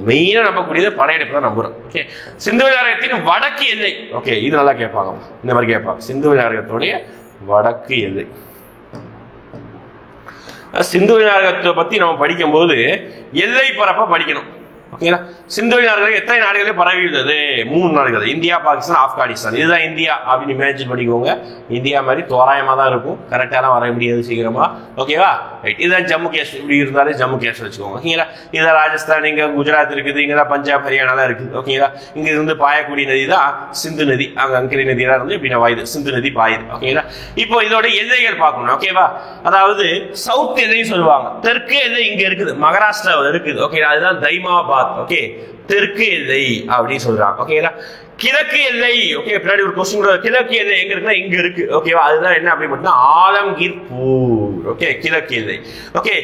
Speaker 1: மெயினா நம்பக்கூடியது படையெடுப்பு தான் நம்புறோம். ஓகே, சிந்துவெளி நாகரிகத்தின் வடக்கு எல்லை. ஓகே, இது நல்லா கேட்பாங்க, இந்த மாதிரி கேட்பாங்க. சிந்துவெளி நாகரிகத்துடைய வடக்கு எல்லை. சிந்துவெளி நாகரிகத்தை பத்தி நம்ம படிக்கும் போது எல்லை பரப்ப படிக்கணும். ஓகேங்களா, சிந்துவெளி நாகரிகம் எத்தனை நாடுகளில் பரவி உள்ளது? 3 நாடுகள், இந்தியா, பாகிஸ்தான், ஆப்கானிஸ்தான். இதுதான் இந்தியா அப்படின்னு இமேஜின் பண்ணிக்கோங்க. இந்தியா மாதிரி தோராயமா தான் இருக்கும், கரெக்டாலாம் வர முடியாது சீக்கிரமா. ஓகேவா, ரைட். இதுதான் ஜம்மு காஷ்மீர். இப்படி இருந்தாலே ஜம்மு காஷ்மீர் வச்சுக்கோங்க. ஓகேங்களா, இதான் ராஜஸ்தான், இங்க குஜராத் இருக்குது, இங்கதான் பஞ்சாப், ஹரியானா இருக்குது. ஓகேங்களா, இங்க இருந்து பாயக்கூடிய நதி தான் சிந்து நதி. அங்க அங்கரி நதியெல்லாம் இருந்து இப்படி வாயுது, சிந்து நதி பாயுது. ஓகேங்களா, இப்போ இதோட எல்லைகள் பார்க்கணும். ஓகேவா, அதாவது சவுத் எல்லைன்னு சொல்லுவாங்க. தெற்கு எல்லை இங்க இருக்குது, மகாராஷ்டிராவில் இருக்குது. ஓகே, அதுதான் தைமாபாத். ஓகே, தெற்கு எல்லை அப்படின்னு சொல்றாங்க. ஓகேங்களா, கிழக்கு எல்லை. ஓகே, பின்னாடி ஒரு கொஸ்டின், கிழக்கு எல்லை எங்க இருக்குன்னா இங்க இருக்கு. ஓகேவா, அதுதான் என்ன அப்படின்னு ஆலம்கீர்பூர். ஓகே, கிழக்கு எல்லை. ஓகே,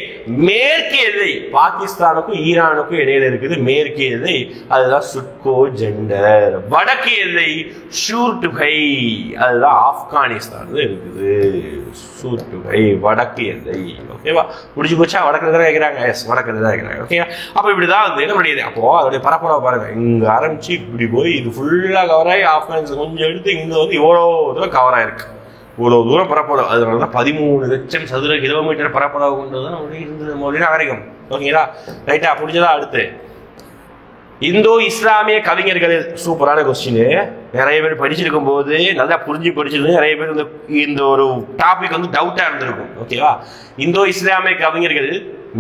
Speaker 1: மேற்கு எல்லை பாகிஸ்தானுக்கும் ஈரானுக்கும் இடையில இருக்குது மேற்கு எல்லை, அதுதான் சுட்கோ ஜெண்டர். வடக்கு எல்லை ஷூர்டுகை, அதுதான் ஆப்கானிஸ்தான் இருக்குது. சூர்டுகை வடக்கு எல்லை. ஓகேவா, முடிஞ்சு போச்சா? வடக்கு தான் கேட்கிறாங்க. எஸ், வடக்கு தான் கேட்கிறாங்க. ஓகே, அப்ப இப்படிதான் வந்து என்ன முடியுது. அப்போ அதோடைய பரப்பளவு பாருங்க, இங்க ஆரம்பிச்சு இப்படி போய் இது ஃபுல்லா கவர் ஆகி ஆப்கானிஸ்தான் கொஞ்சம் எடுத்து இங்க வந்து இவ்வளவு தூரம் கவர் ஆயிருக்கு. இவ்வளவு தூரம் பரப்பளவு. அதனாலதான் 13 லட்சம் சதுர கிலோமீட்டர் பரப்பளவு கொண்டுதான் இருந்தது நாகரிகம். ஓகேங்களா, ரைட்டா, புரிஞ்சதா? அடுத்து இந்தோ இஸ்லாமிய கவிஞர்கள். சூப்பரான கொஸ்டின். நிறைய பேர் படிச்சிருக்கும் போது நல்லா புரிஞ்சு படிச்சிருக்கு. நிறைய பேர் இந்த ஒரு டாபிக் வந்து டவுட்டா இருந்திருக்கும். ஓகேவா, இந்தோ இஸ்லாமிய கவிஞர்கள்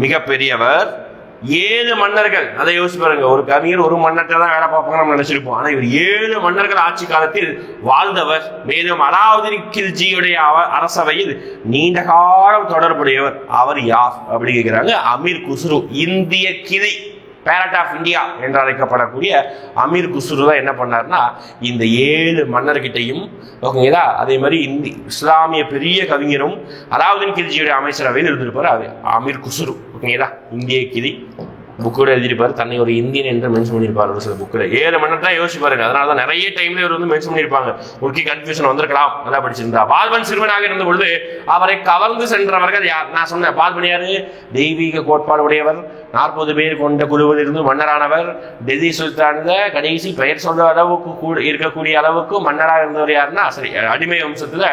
Speaker 1: மிகப்பெரியவர். 7 மன்னர்கள். அதை யோசிச்சு பாருங்க, ஒரு கவிஞர் ஒரு மன்னர்கிட்ட தான் வேலை பார்ப்பாங்க நம்ம நினைச்சிருப்போம். ஆனா இவர் 7 மன்னர்கள் ஆட்சி காலத்தில் வாழ்ந்தவர். மேலும் அலாவுதீன் கில்ஜியுடைய அரசவையில் நீண்ட காலம் தொடர்புடையவர். அவர் யார் அப்படி கேட்கிறாங்க. அமீர் குஸ்ரு. இந்திய கிளி, பேரட் ஆஃப் இந்தியா என்று அழைக்கப்படக்கூடிய அமீர் குஸ்ரு தான் என்ன பண்ணார்னா இந்த 7 மன்னர்கிட்டையும், ஓகேங்களா, அதே மாதிரி இஸ்லாமிய பெரிய கவிஞரும் அலாவுதீன் கில்ஜியுடைய அமைச்சரவையில் இருந்திருப்பார் அமீர் குஸ்ரு. ஓகேங்களா, இந்திய கிளி. புக்கோட எழுதியிருப்பாரு, தன்னை ஒரு இந்தியன் என்று மென்ஷன் பண்ணியிருப்பாரு ஒரு சில புக்கில். 7 மன்னர் தான் யோசிச்சு பாருங்க. அதனால தான் நிறைய டைம்ல இவர் வந்து மென்ஷன் பண்ணியிருப்பாங்க. ஒரு கன்ஃபியூஷன் வந்திருக்கலாம், நல்லா படிச்சிருந்தா. பால்பன் சிறுவனாக இருந்த பொழுது அவரை கவர்ந்து சென்றவர்கள் யார்? நான் சொன்னேன், பால்பன் யாரு? தெய்வீக கோட்பாடு உடையவர், 40 பேர் கொண்ட குழுவில் இருந்து மன்னரானவர், டெல்லி சுல்தான் கடைசி பெயர் சொல்ற அளவுக்கு இருக்கக்கூடிய அளவுக்கு மன்னராக இருந்தவர் யாருன்னா, சரி, அடிமை வம்சத்துல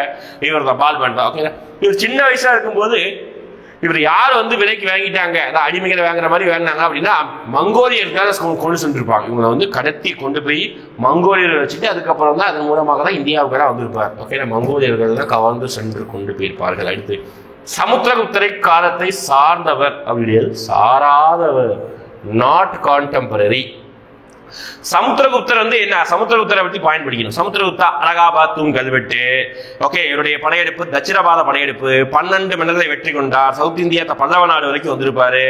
Speaker 1: இவர் தான், பால்பன் தான். ஓகே, இவர் சின்ன வயசா இருக்கும்போது இவர் யார் வந்து விலைக்கு வாங்கிட்டாங்க, அதான் அடிமைகளை வாங்குற மாதிரி வாங்கினாங்க அப்படின்னா, மங்கோலியர்கள் கொண்டு சென்றிருப்பாங்க. இவங்களை வந்து கடத்தி கொண்டு போய் மங்கோலியர்கள் வச்சுட்டு அதுக்கப்புறம் தான் அதன் மூலமாக தான் இந்தியாவுக்கு வந்திருப்பார். ஓகே, மங்கோலியர்கள் தான் கவர்ந்து சென்று கொண்டு போயிருப்பார்கள். அடுத்து சமுத்திரகுப்தரை காலத்தை சார்ந்தவர் அப்படின்றது சாராதவர், நாட் கான்டெம்பரரி. சமுத்திரகுப்தர் வந்து என்ன? சமுத்திரகுப்தரை பத்தி பாயிண்ட் படிக்கணும். சமுத்திரகுப்தா அலகாபாத் தூண் கல்வெட்டு. ஓகே, இவருடைய படையெடுப்பு தட்சிணபாத படையெடுப்பு, 12 மன்னர்களை வெற்றி கொண்டார். சவுத் இந்தியா பல்லவ நாடு வரைக்கும் வந்திருப்பாரு.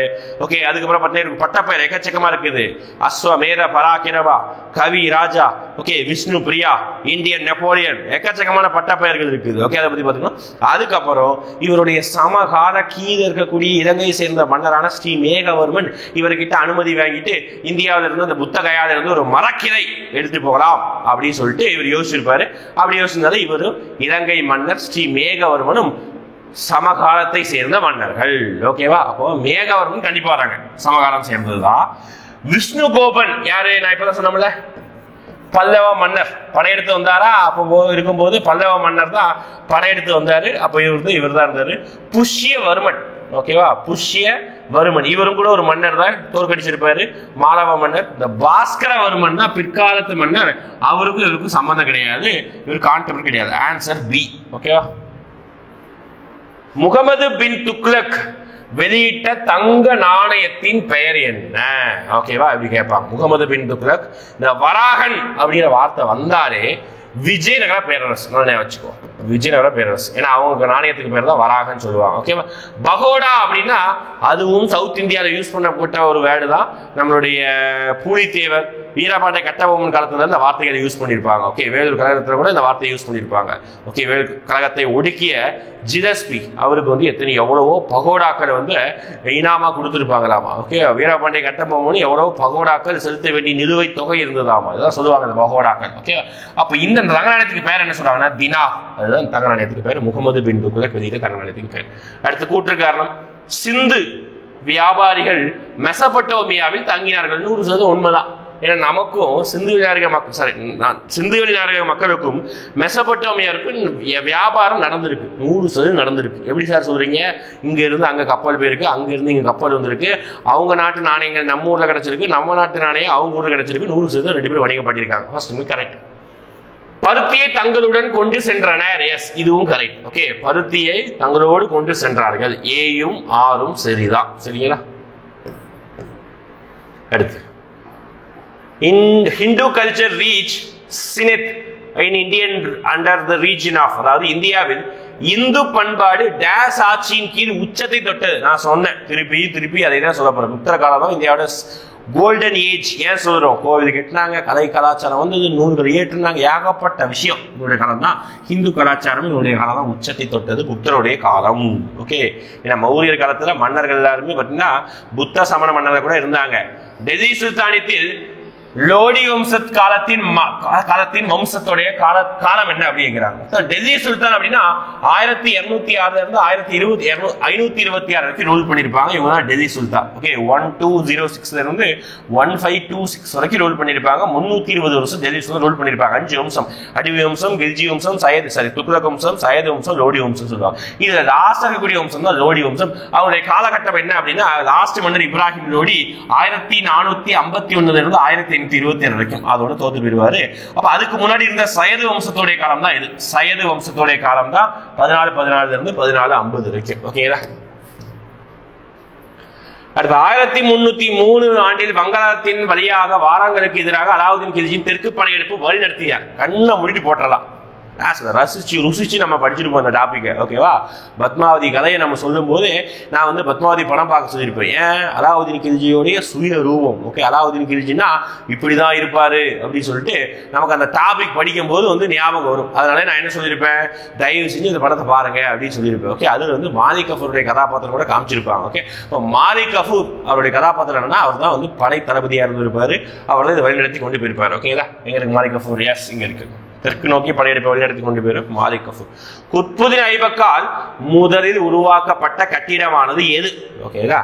Speaker 1: ஓகே, அதுக்கப்புறம் பார்த்தீங்கன்னா பட்டப்பெயர் எக்கச்சக்கமா இருக்குது. Ashvamedha Parakrama, Kavi Raja, okay, Vishnu Priya, Indian Napoleon, எக்கச்சக்கமான பட்டப்பெயர்கள் இருக்குது. ஓகே, அதை பத்தி பாத்தீங்கன்னா அதுக்கப்புறம் இவருடைய சமகால கீழ இருக்கக்கூடிய இலங்கையை சேர்ந்த மன்னரான ஸ்ரீ மேகவர்மன் இவர்கிட்ட அனுமதி வாங்கிட்டு இந்தியாவில இருந்து அந்த புத்தகையால இருந்து ஒரு மரக்கிளை எடுத்து போகலாம் அப்படின்னு சொல்லிட்டு இவர் யோசிச்சிருப்பாரு. அப்படி யோசிச்சதால இவரு இலங்கை மன்னர் ஸ்ரீ மேகவர்மனும் சமகாலத்தை சேர்ந்த மன்னர்கள். ஓகேவா? அப்போ மேகவர்மன் கண்டிப்பா வராங்க, சமகாலம் சேர்ந்ததுதான். விஷ்ணு கோபன் யாரு? நான் இப்பதான் சொன்னோம்ல, பல்லவ மன்னர் படையெடுத்து வந்தாரா? அப்போ இருக்கும்போது பல்லவ மன்னர் தான் படையெடுத்து வந்தாரு. அப்போ இவர் தான் இருந்தாரு. புஷ்யவர்மன், ஓகேவா, புஷ்யவர்மன் இவரும் கூட ஒரு மன்னர் தான், தோற்கடிச்சிருப்பாரு, மாலவ மன்னர். இந்த பாஸ்கரவர்மன் தான் பிற்காலத்து மன்னர். அவருக்கும் இவருக்கும் சம்பந்தம் கிடையாது, இவர் கான்டெம்பரரி கிடையாது. Answer B. ஓகேவா? முகமது பின் துக்ளக் வெளியிட்ட தங்க நாணயத்தின் பெயர் என்ன? ஓகேவா, இப்படி கேட்பாங்க. முகமது பின் துக்ளக், இந்த வராகன் அப்படிங்கிற வார்த்தை வந்தாலே விஜயநகர பேரரசு வச்சுக்கோ, விஜயநகர பேரரசு. ஏன்னா அவங்க நாணயத்துக்கு பேர் தான் வராகன்னு சொல்லுவாங்க. ஓகேவா? பகோடா அப்படின்னா அதுவும் சவுத் இந்தியாவில் யூஸ் பண்ணப்பட்ட ஒரு வேர்டு தான். நம்மளுடைய பூலித்தேவர், வீரபாண்டிய கட்டபொம்மன் காலத்துல இந்த வார்த்தைகளை யூஸ் பண்ணியிருப்பாங்க. ஓகே, வேலூர் கழகத்துல கூட இந்த வார்த்தையை யூஸ் பண்ணியிருப்பாங்க. ஓகே, வேலூர் கழகத்தை ஒடுக்கிய ஜிலஸ்பி அவருக்கு வந்து எவ்வளவோ பகோடாக்கள் வந்து இனாமா கொடுத்துருப்பாங்களாமா. ஓகே, வீரபாண்டிய கட்டபொம்மன் எவ்வளவோ பகோடாக்கள் செலுத்த வேண்டிய நிலுவைத் தொகை இருந்ததாமா. இதெல்லாம் சொல்லுவாங்க இந்த பகோடாக்கள். ஓகே, அப்ப இந்த தங்க நாணயத்துக்கு பேர் என்ன சொல்றாங்கன்னா தினா. அதுதான் தங்க நாணயத்துக்கு பேர். முகமது பின் துக்ளக் வெளியிட்ட தங்க நாணயத்துக்கு பேர். அடுத்து கூற்று காரணம், சிந்து வியாபாரிகள் மெசபட்டோமியாவில் தங்கினார்கள். 100% உண்மைதான். ஏன்னா நமக்கும் சிந்து வெளி நாகரிக மக்களுக்கும் மெசபட்டோமியாருக்கும் வியாபாரம் நடந்திருக்கு, 100% நடந்திருக்கு. எப்படி சார் சொல்றீங்க? இங்க இருந்து அங்க கப்பல் போயிருக்கு, அங்க இருந்து இங்க கப்பல் வந்திருக்கு, அவங்க நாட்டு நாணயங்கள் நம்ம ஊர்ல கிடைச்சிருக்கு, நம்ம நாட்டு நாணயம் அவங்க ஊர்ல கிடைச்சிருக்கு, 100% 2 பேரும் வணிகம் பண்ணியிருக்காங்க. First correct. பருத்தியை தங்களுடன் கொண்டு சென்றனர். எஸ், இதுவும் கரெக்ட். ஓகே, பருத்தியை தங்களோடு கொண்டு சென்றார்கள். ஏயும் ஆரும் சரிதான். சரிங்களா? அடுத்து, in Hindu culture reach Sinith in Indian under the region of, அதாவது இந்தியாவில் இந்து பண்பாடு டேஸ் ஆட்சியின் கீழ் உச்சத்தை தொட்டது. நான் சொன்னேன், திருப்பி அதை தான் சொல்ல போறேன். உத்தர காலம் தான் இந்தியாவோட கோல்டன் ஏஜ். ஏன் சொல்றோம்? கோவில் கட்டினாங்க, கலை கலாச்சாரம் வந்து நூல்கள் ஏற்றினாங்க, ஏகப்பட்ட விஷயம். இவருடைய காலம் தான் ஹிந்து கலாச்சாரம், இவருடைய காலம் தான் உச்சத்தை தொட்டது, புத்தருடைய காலம். ஓகே, ஏன்னா மௌரியர் காலத்துல மன்னர்கள் எல்லாருமே பார்த்தீங்கன்னா புத்த சமண மன்னர்கள் கூட இருந்தாங்க. டெல்லி சுல்தானியத்தில் லோடி வம்சத் காலத்தின் வம்சத்துடைய காலம் என்ன அப்படிங்கிறாங்க. டெல்லி சுல்தான் அப்படின்னா 1206 இருந்து 526 வரைக்கும் ரூல் பண்ணிருப்பாங்க. இவங்க தான் டெல்லி சுல்தான். ஓகே, 1206 இருந்து 1526 வரைக்கும் ரூல் பண்ணிருப்பாங்க. 320 வருஷம் டெல்லி சுல்தான் ரூல் பண்ணிருப்பாங்க. 5 வம்சம், அடிவி வம்சம், கில்ஜி வம்சம், துக்ளக் வம்சம், சையது வம்சம், லோடி வம்சம் சொல்லுவாங்க. இதுல லாஸ்ட் இருக்கக்கூடிய வம்சம் தான் லோடி வம்சம். அவருடைய காலகட்டம் என்ன அப்படின்னா, லாஸ்ட் மன்னர் இப்ராஹிம் லோடி 1451 இருந்து 1527 வரைக்கும் அதோட தோத்து போயிருவாரு. அப்ப அதுக்கு முன்னாடி இருந்த சையது வம்சத்துடைய காலம் தான் இது. சையது வம்சத்துடைய காலம் தான் 1414 இருந்து 1450 வரைக்கும். ஓகேங்களா? அடுத்து 1303 ஆண்டில் வங்காளத்தின் வழியாக வாராங்களுக்கு எதிராக அலாவுதீன் கில்ஜியின் தெற்கு படையெடுப்பு வழி நடத்தியார். கண்ணை முடிட்டு போட்டலாம். ரசிச்சு ருசிச்சு நம்ம படிச்சுட்டு போன டாபிக் ஓகேவா. பத்மாவதி கதையை நம்ம சொல்லும் போது நான் வந்து பத்மாவதி படம் பார்க்க சொல்லியிருப்பேன். ஏன் அலாவுதீன் கில்ஜியோடைய சுய ரூபம். ஓகே, அலாவுதீன் கில்ஜினா இப்படிதான் இருப்பாரு அப்படின்னு சொல்லிட்டு நமக்கு அந்த டாபிக் படிக்கும் போது வந்து ஞாபகம் வரும். அதனால நான் என்ன சொல்லியிருப்பேன், தயவு செஞ்சு இந்த படத்தை பாருங்க அப்படின்னு சொல்லியிருப்பேன். ஓகே, அதுல வந்து மாலிக் கஃபூருடைய கதாபாத்திரம் கூட காமிச்சிருப்பாங்க. ஓகே, மாலிக் கஃபூர் அவருடைய கதாபாத்திரம் என்னன்னா அவர் தான் வந்து படை தளபதியா இருந்திருப்பாரு. அவர் தான் இதை வழிநடத்தி கொண்டு போயிருப்பாரு. ஓகேங்களா, எங்க இருக்கு மாலிக் கஃபூர்? எஸ், இங்க இருக்கு. தெற்கு நோக்கி படையெடுப்பை வழிநடத்தி கொண்டு போயிரு மாலிக் கஃபூர். குத்புதீன் ஐபக்கால் முதலில் உருவாக்கப்பட்ட கட்டிடமானது எது? ஓகேங்களா,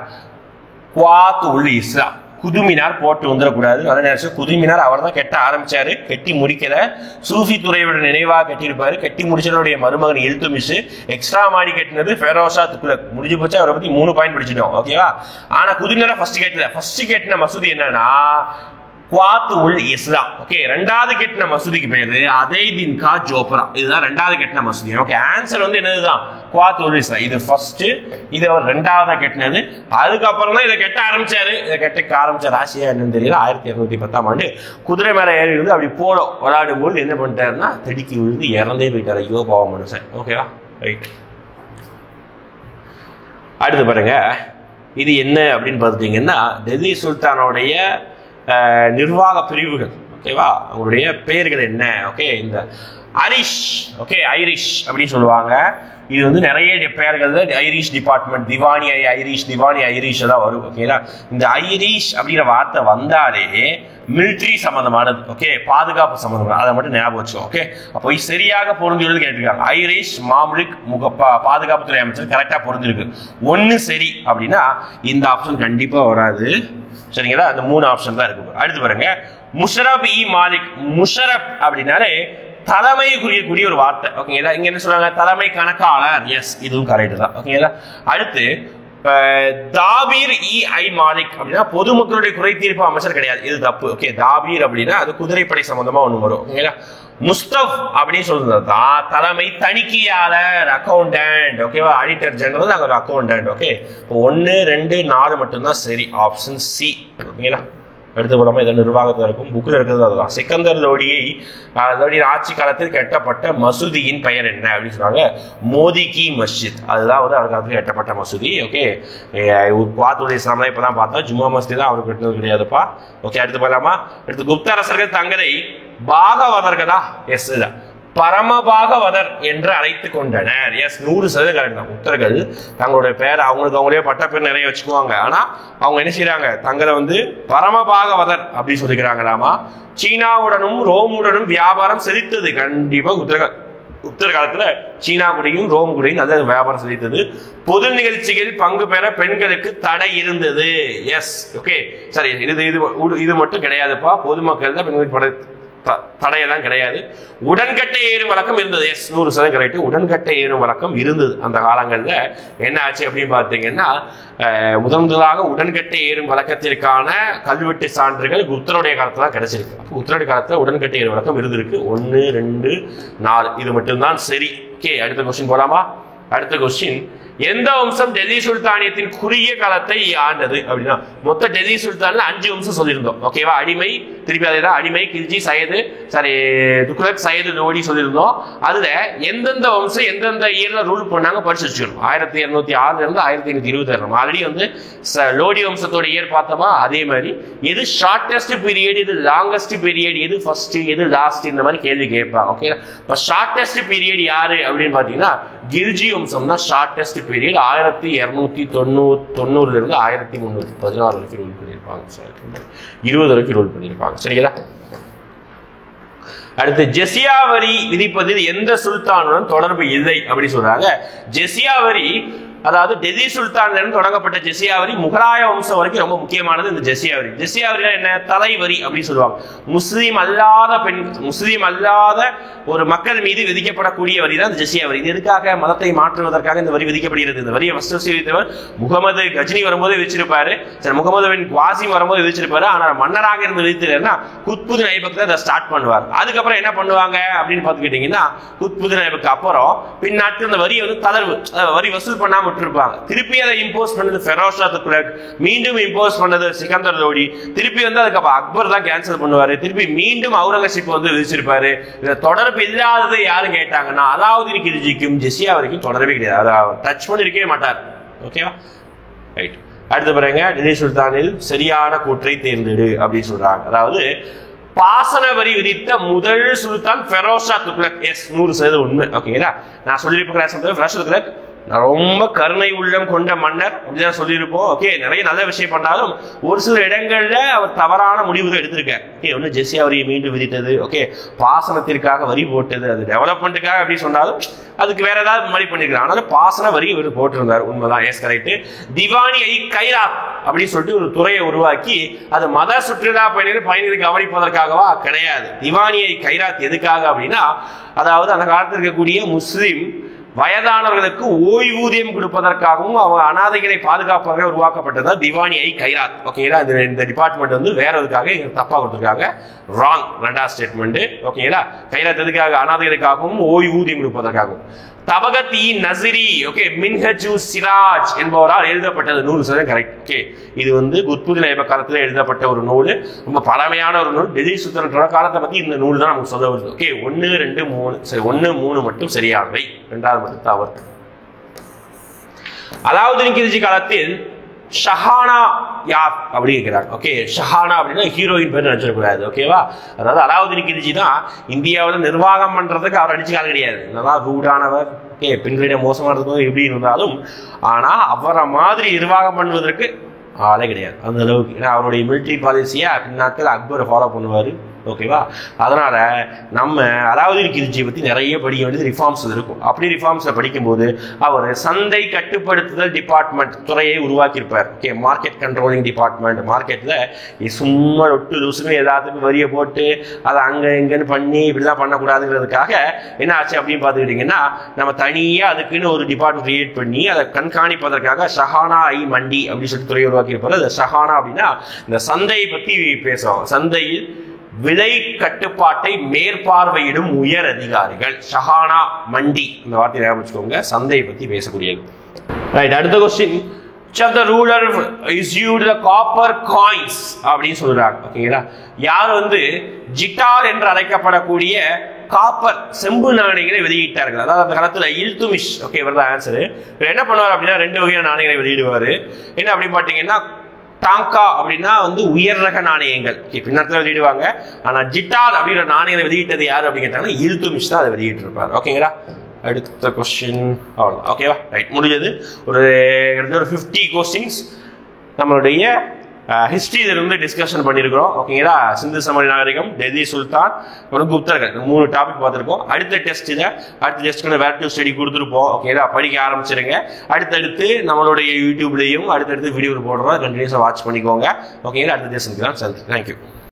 Speaker 1: குவாத் உல் இஸ்லாம். குதுமினார் போட்டு வந்துடக்கூடாது. அதே நேரம் குதுமினார் அவர் தான் கட்ட ஆரம்பிச்சாரு, கட்டி முடிக்கல. சூஃபி துறையோட நினைவாக கட்டியிருப்பாரு. கட்டி முடிச்சவருடைய மருமகன் இல்துமிஷ். எக்ஸ்ட்ரா மாடி கட்டினது ஃபெரோஷா துக்ளக். முடிஞ்சு போச்சு, அவரை பத்தி 3 பாயிண்ட் படிச்சிட்டோம். ஓகேவா. ஆனா குதுமினார் ஃபர்ஸ்ட் கட்டல. ஃபர்ஸ்ட் கட்டின மசூதி என்னன்னா குவாத் உல் இஸ்லாம். ஓகே, ரெண்டாவது கட்டின மசூதிக்கு பேரு அதய்தீன் கா ஜோப்ரா. இதுதான் ரெண்டாவது கட்டின மசூதி. ஓகே, ஆன்சர் வந்து என்னதுதான் குவாத் உல் இஸ்லாம். இது ஃபர்ஸ்ட், இது அவர் ரெண்டாவதா கட்டினது. அதுக்கப்புறம் தான் இதை கட்ட ஆரம்பிச்சாரு. இதை கட்ட ஆரம்பிச்ச ராசியா என்னன்னு தெரியல. 1210ஆம் ஆண்டு குதிரை மேல ஏறி இருந்து அப்படி போல விளையாடும் போது என்ன பண்ணிட்டாருன்னா தடுக்கி விழுந்து இறந்தே போயிட்டாரு. ஐயோ பாவம் மனுஷன். ஓகேவா, ரைட். அடுத்து பாருங்க, இது என்ன அப்படின்னு பார்த்துட்டீங்கன்னா டெல்லி சுல்தானோடைய நிர்வாக பிரிவுகள். ஓகேவா, அவங்களுடைய பெயர்கள் என்ன? ஓகே, இந்த ஐரிஷ். ஓகே, ஐரிஷ் அப்படின்னு சொல்லுவாங்க. இது வந்து நிறைய பெயர்கள் Irish department, diwani Irish, diwani Irish தான் வரும். ஓகேங்களா, இந்த ஐரிஷ் அப்படிங்கிற வார்த்தை வந்தாலே மிலிட்ரி சம்பந்தமானது. ஓகே, பாதுகாப்பு சம்பந்தமானது. அதை மட்டும் ஞாபகம் வச்சோம். ஓகே, அப்போ சரியாக பொருந்துள்ளது கேட்டிருக்காங்க. ஐரிஷ் மாம்லிக் பாதுகாப்புத்துறை அமைச்சர் கரெக்டா பொருந்திருக்கு. ஒன்னு சரி அப்படின்னா இந்த ஆப்ஷன் கண்டிப்பா வராது. சரிங்களா, அந்த 3 ஆப்ஷன் தான் இருக்கு. அடுத்து பாருங்க, முஷரப் இ மாலிக். முஷரப் அப்படின்னாலே தலைமை குறியக்கூடிய ஒரு வார்த்தை. ஓகேங்களா, இங்க என்ன சொல்றாங்க, தலைமை கணக்காளர். எஸ், இதுவும் கரெக்ட் தான். ஓகேங்களா, அடுத்து தாபீர் இ ஐ மாலிக் அப்படின்னா பொதுமக்களுடைய குறை தீர்ப்பு அமைச்சர் கிடையாது. இது தப்பு. ஓகே, தாபீர் அப்படின்னா அது குதிரைப்படை சம்பந்தமா ஒண்ணு வரும். ஓகேங்களா, முஸ்தப் அப்படின்னு சொல்றது தலைமை தணிக்கையாளர், அக்கௌண்டன்ட். ஓகேவா, ஆடிட்டர் ஜெனரல், அங்க ஒரு அக்கௌண்டன்ட். ஓகே, 1, 2, 4 மட்டும்தான் சரி. Option C. ஓகேங்களா, அடுத்து போலாமா, இதை நிர்வாகத்தில் இருக்கும். புக்கில் இருக்கிறது அதுதான். சிக்கந்தர் லோடியின் ஆட்சி காலத்தில் கட்டப்பட்ட மசூதியின் பெயர் என்ன அப்படின்னு சொல்றாங்க, மோதி கி மஸ்ஜித். அதுதான் வந்து அவர் காலத்தில் கட்டப்பட்ட மசூதி. ஓகே, குவாத்துல் இஸ்லாம் இப்பதான் பார்த்தா, ஜும்மா மஸ்ஜித் தான் அவருக்கு கட்டினது கிடையாதுப்பா. ஓகே, அடுத்து போலாமா. அடுத்து குப்த அரசர்கள் தங்களை பாகவதர்களா? எஸ், பரமபாகவதர் என்று அழைத்துக் கொண்டனர். எஸ், 100% கரெக்ட் தான். புத்தர்கள் தங்களுடைய பேர் அவங்களே பட்ட பேர் நிறைய வச்சுக்குவாங்க. ஆனா அவங்க என்ன செய்யறாங்க, தங்களை வந்து பரமபாகவதர் அப்படி சொல்லிக்கிறாங்களாமா. சீனாவுடனும் ரோமுடனும் வியாபாரம் செலுத்தது. கண்டிப்பா உத்தர காலத்துல சீனா கூடையும் ரோம் கூடையும் நல்ல வியாபாரம் செலுத்தது. பொது நிகழ்ச்சிகளில் பங்கு பெற பெண்களுக்கு தடை இருந்தது. எஸ், ஓகே, சரி. இது மட்டும் கிடையாதுப்பா. பொதுமக்கள் தான் பெண்களுக்கு தடையெல்லாம் கிடையாது. உடன்கட்டை ஏறும் வழக்கம் இருந்தது. Yes, 100% correct. உடன்கட்டை ஏறும் வழக்கம் இருந்தது அந்த காலங்கள்ல. என்ன ஆச்சு அப்படின்னு பார்த்தீங்கன்னா முதலாக உடன்கட்டை ஏறும் வழக்கத்திற்கான கல்வெட்டு சான்றுகள் உத்தரவுடைய காலத்துல தான் கிடைச்சிருக்கு. அப்போ உத்தரவுடைய காலத்துல உடன்கட்டை ஏறும் வழக்கம் இருந்திருக்கு. 1, 2, 4 இது மட்டும்தான் சரி. ஓகே, அடுத்த கொஸ்டின் போலாமா. அடுத்த கொஸ்டின், எந்த வம்சம் டெல்லி சுல்தானியத்தின் குறுகிய காலத்தை ஆண்டது அப்படின்னா மொத்த டெல்லி சுல்தான்ல 5 வம்சம் சொல்லியிருந்தோம். ஓகேவா, அடிமை, திருப்பி அதே தான் அடிமை, கில்ஜி, சையது, துக்ளக், சையது, லோடி சொல்லியிருந்தோம். அதுல எந்தெந்த வம்சம் எந்தெந்த இயர்ல ரூல் பண்ணாங்க படிச்சு வச்சுக்கணும். 1206 இருந்து 1526. ஆல்ரெடி வந்து லோடி வம்சத்தோட இயர் பார்த்தோமா. அதே மாதிரி எது ஷார்டஸ்ட் பீரியட், எது லாங்கஸ்ட் பீரியட், எது ஃபர்ஸ்ட், எது லாஸ்ட், இந்த மாதிரி கேள்வி கேட்பாங்க. ஓகே, இப்போ ஷார்டஸ்ட் பீரியட் யாரு அப்படின்னு பாத்தீங்கன்னா கில்ஜி வம்சம் தான் ஷார்டஸ்ட் பீரியட். 1290 இருந்து 1316 வரைக்கும் ரூல் பண்ணியிருப்பாங்க. 20 வரைக்கும் ரூல் பண்ணியிருப்பாங்க. சரிங்களா, அடுத்து ஜெசியா வரி விதிப்பதில் எந்த சுல்தானுடன் தொடர்பு இல்லை அப்படி சொல்றாங்க. ஜெசியா வரி அதாவது டெல்லி சுல்தான்ல இருந்து தொடங்கப்பட்ட ஜெசியா வரி முகலாய வம்சம் வரைக்கும் ரொம்ப முக்கியமானது. இந்த ஜெசியா வரி, ஜெசியா வரி என்ன, தலைவரி அப்படின்னு சொல்லுவாங்க. முஸ்லீம் அல்லாத ஒரு மக்கள் மீது விதிக்கப்படக்கூடிய வரி தான் இந்த ஜெசியா வரி. இது எதுக்காக, மதத்தை மாற்றுவதற்காக இந்த வரி விதிக்கப்படுகிறது. இந்த வரியை விதித்தவர் முகமது கஜ்னி வரும்போது விதிச்சிருப்பாரு. சரி, முகமது பின் குவாசிம் வரும்போது விதிச்சிருப்பாரு. ஆனா மன்னராக இருந்து விதித்தாருன்னா குத்புதீன் ஐபக் தான் ஸ்டார்ட் பண்ணுவார். அதுக்கப்புறம் என்ன பண்ணுவாங்க அப்படின்னு பாத்துக்கிட்டீங்கன்னா குத்புதீன் ஐபக் அப்புறம் பின்னாட்கள் இந்த வரியை வந்து தளர்வு, வரி வசூல் பண்ணாம விட்டுருப்பாங்க. திருப்பி அதை இம்போஸ் பண்ணது ஃபெரோஸ் ஷா துக்ளக், மீண்டும் இம்போஸ் பண்ணது சிக்கந்தர் லோடி, திருப்பி வந்து அதுக்கு அக்பர் தான் கேன்சல் பண்ணுவாரு, திருப்பி மீண்டும் அவுரங்கசீப் வந்து விதிச்சிருப்பாரு. இந்த தொடர்பு இல்லாதது யாரும் கேட்டாங்கன்னா அலாவுதீன் கில்ஜிக்கும் ஜிஸியா வரைக்கும் தொடர்பே கிடையாது, அதை டச் பண்ணிருக்கவே மாட்டார். ஓகேவா, ரைட். அடுத்து பாருங்க, டெல்லி சுல்தானில் சரியான கூற்றை தேர்ந்தெடு அப்படின்னு சொல்றாங்க. அதாவது பாசன வரி விதித்த முதல் சுல்தான் ஃபெரோஸ் ஷா துக்ளக். எஸ், 100% உண்மை. ஓகேங்களா, நான் சொல்லியிருப்பேன் ஃபெரோஸ் ஷா துக்ளக் ரொம்ப கருணை உள்ளம் கொண்ட மன்னர் அப்படிதான் சொல்லியிருப்போம். ஓகே, நிறைய நல்ல விஷயம் பண்ணாலும் ஒரு சில இடங்கள்ல அவர் தவறான முடிவுகள் எடுத்திருக்காரு. ஓகே, ஒன்று ஜெஸியா வரியை மீண்டும் விதித்தது, ஓகே பாசனத்திற்காக வரி போட்டது, அது டெவலப்மெண்ட்டுக்காக அப்படி சொன்னாலும் அதுக்கு வேற ஏதாவது மாதிரி பண்ணிருக்காங்க. ஆனாலும் பாசன வரி இவர் போட்டிருந்தார், உண்மைதான். Yes, correct. திவானி ஐ கைராத் அப்படின்னு சொல்லிட்டு ஒரு துறையை உருவாக்கி அது மத சுற்றுலா பயணிகளை கவனிப்பதற்காகவா? கிடையாது. திவானி ஐ கைராத் எதுக்காக அப்படின்னா, அதாவது அந்த காலத்தில் இருக்கக்கூடிய முஸ்லிம் வயதானவர்களுக்கு ஓய்வூதியம் கொடுப்பதற்காகவும் அவங்க அனாதைகளை பாதுகாப்பதற்காக உருவாக்கப்பட்டதா திவானி ஐ கைராத். ஓகேங்களா, இந்த டிபார்ட்மெண்ட் வந்து வேற எதுக்காக தப்பா கொடுத்துருக்காங்க, ராங். 2வது ஸ்டேட்மெண்ட். ஓகேங்களா, கைராத் எதுக்காக? அனாதைகளுக்காகவும் ஓய்வூதியம் கொடுப்பதற்காகவும். தபகத் இ நசிரி, ஓகே மின்ஹஜு சிராஜ் என்பவரால் எழுதப்பட்டது. 100% கரெக்ட். ஓகே, இது வந்து குத்புதீன் ஐபக் காலத்தில் எழுதப்பட்ட ஒரு நூல், ரொம்ப பழமையான ஒரு நூல். டெல்லி சுல்தானத்தோட காலத்தை பத்தி இந்த நூல் தான் நமக்கு சொல்ல வருது. ஓகே, 1, 2, 3 சரி, 1, 3 மட்டும் சரியானவை, 2வது மட்டும் தவறு. அலாவுதீன் கில்ஜி காலத்தில் ஷஹானா யார் அப்படி இருக்கிறாங்க. ஓகே, ஷஹானா அப்படின்னா ஹீரோயின் பேர் நினைச்சிடக்கூடாது. ஓகேவா, அதாவது அலாவுதீன் கில்ஜி தான் இந்தியாவில் நிர்வாகம் பண்றதுக்கு அவர் அடிச்சுக்கால கிடையாது. என்னதான் ரூடானவர், ஓகே பெண்களிடம் மோசமானதுக்கும் எப்படி இருந்தாலும், ஆனா அவரை மாதிரி நிர்வாகம் பண்ணுவதற்கு ஆளே கிடையாது அந்த அளவுக்கு. ஏன்னா அவருடைய மிலிட்ரி பாலிசியா பின்னாட்கள் அக்பரை ஃபாலோ பண்ணுவாரு. ஓகேவா, அதனால நம்ம அலாவுதீன் கில்ஜியை பத்தி நிறைய படிக்க வேண்டியது ரிஃபார்ம்ஸ் இருக்கும். அப்படி ரிஃபார்ம்ஸை படிக்கும்போது அவர் சந்தை கட்டுப்படுத்துதல் டிபார்ட்மெண்ட் துறையை உருவாக்கியிருப்பார். Okay, market controlling department. மார்க்கெட்ல சும்மா ஒட்டு லூசுன்னு எல்லாத்துக்கும் வரியை போட்டு அதை அங்க இங்கன்னு பண்ணி இப்படிலாம் பண்ணக்கூடாதுங்கிறதுக்காக என்ன ஆச்சு அப்படின்னு பார்த்துக்கிட்டீங்கன்னா, நம்ம தனியாக அதுக்குன்னு ஒரு டிபார்ட்மெண்ட் கிரியேட் பண்ணி அதை கண்காணிப்பதற்காக ஷஹானா ஐ மண்டி அப்படின்னு சொல்லி துறையை உருவாக்கியிருப்பார். அந்த ஷஹானா அப்படின்னா இந்த சந்தையை பத்தி பேசுவோம். சந்தையில் விலை கட்டுப்பாட்டை மேற்பார்வையிடும் உயர் அதிகாரிகள். ஷஹானா மண்டி, இந்த வார்த்தையை ஞாபகம் வச்சுக்கோங்க, சந்தையை பத்தி பேசக்கூடியது. ரைட், அடுத்த question. Which of the ruler issued the copper coins அப்படின்னு சொல்றாங்க. ஓகேங்களா, யார் வந்து ஜிட்டார் என்று அழைக்கப்படக்கூடிய காப்பர் செம்பு நாணயங்களை வெளியிட்டார்கள்? அதாவது அந்த காலத்துல இல்துமிஷ். ஓகே, இவர்தான் ஆன்சர். என்ன பண்ணுவார் அப்படின்னா 2 வகையான நாணயங்களை வெளியிடுவாரு. என்ன அப்படின்னு பாத்தீங்கன்னா, டாங்கா அப்படின்னா வந்து உயர் ரக நாணயங்கள் பின்னத்துல வெளியிடுவாங்க. ஆனா ஜிட்டார் அப்படிங்கிற நாணயங்களை வெளியிட்டது யாரு அப்படின்னு கேட்டாங்கன்னா இல்துமிஷ் தான் அதை வெளியிட்டு இருப்பார். ஓகேங்களா, அடுத்த கொஸ்டின் அவ்வளவுதான். ஓகேவா, ரைட், முடிஞ்சது. ஒரு 50 கொஸ்டின்ஸ் நம்மளுடைய ஹிஸ்டரியிலிருந்து டிஸ்கஷன் பண்ணியிருக்கிறோம். ஓகேங்களா, சிந்து சமவெளி நாகரிகம், டெல்லி சுல்தான், அப்புறம் குப்தர்கள், 3 டாபிக் பார்த்துருக்கோம். அடுத்த டெஸ்ட்டுக்கு வேர் ஸ்டடி கொடுத்துருப்போம். ஓகேங்களா, படிக்க ஆரம்பிச்சிருங்க. அடுத்தடுத்து நம்மளுடைய யூடியூப்லையும் அடுத்தடுத்து வீடியோ போடுறோம், கண்டினியூஸாக வாட்ச் பண்ணிக்கோங்க. ஓகேங்களா, அடுத்த டெஸ்ட்டுக்கு தான். தேங்க்யூ.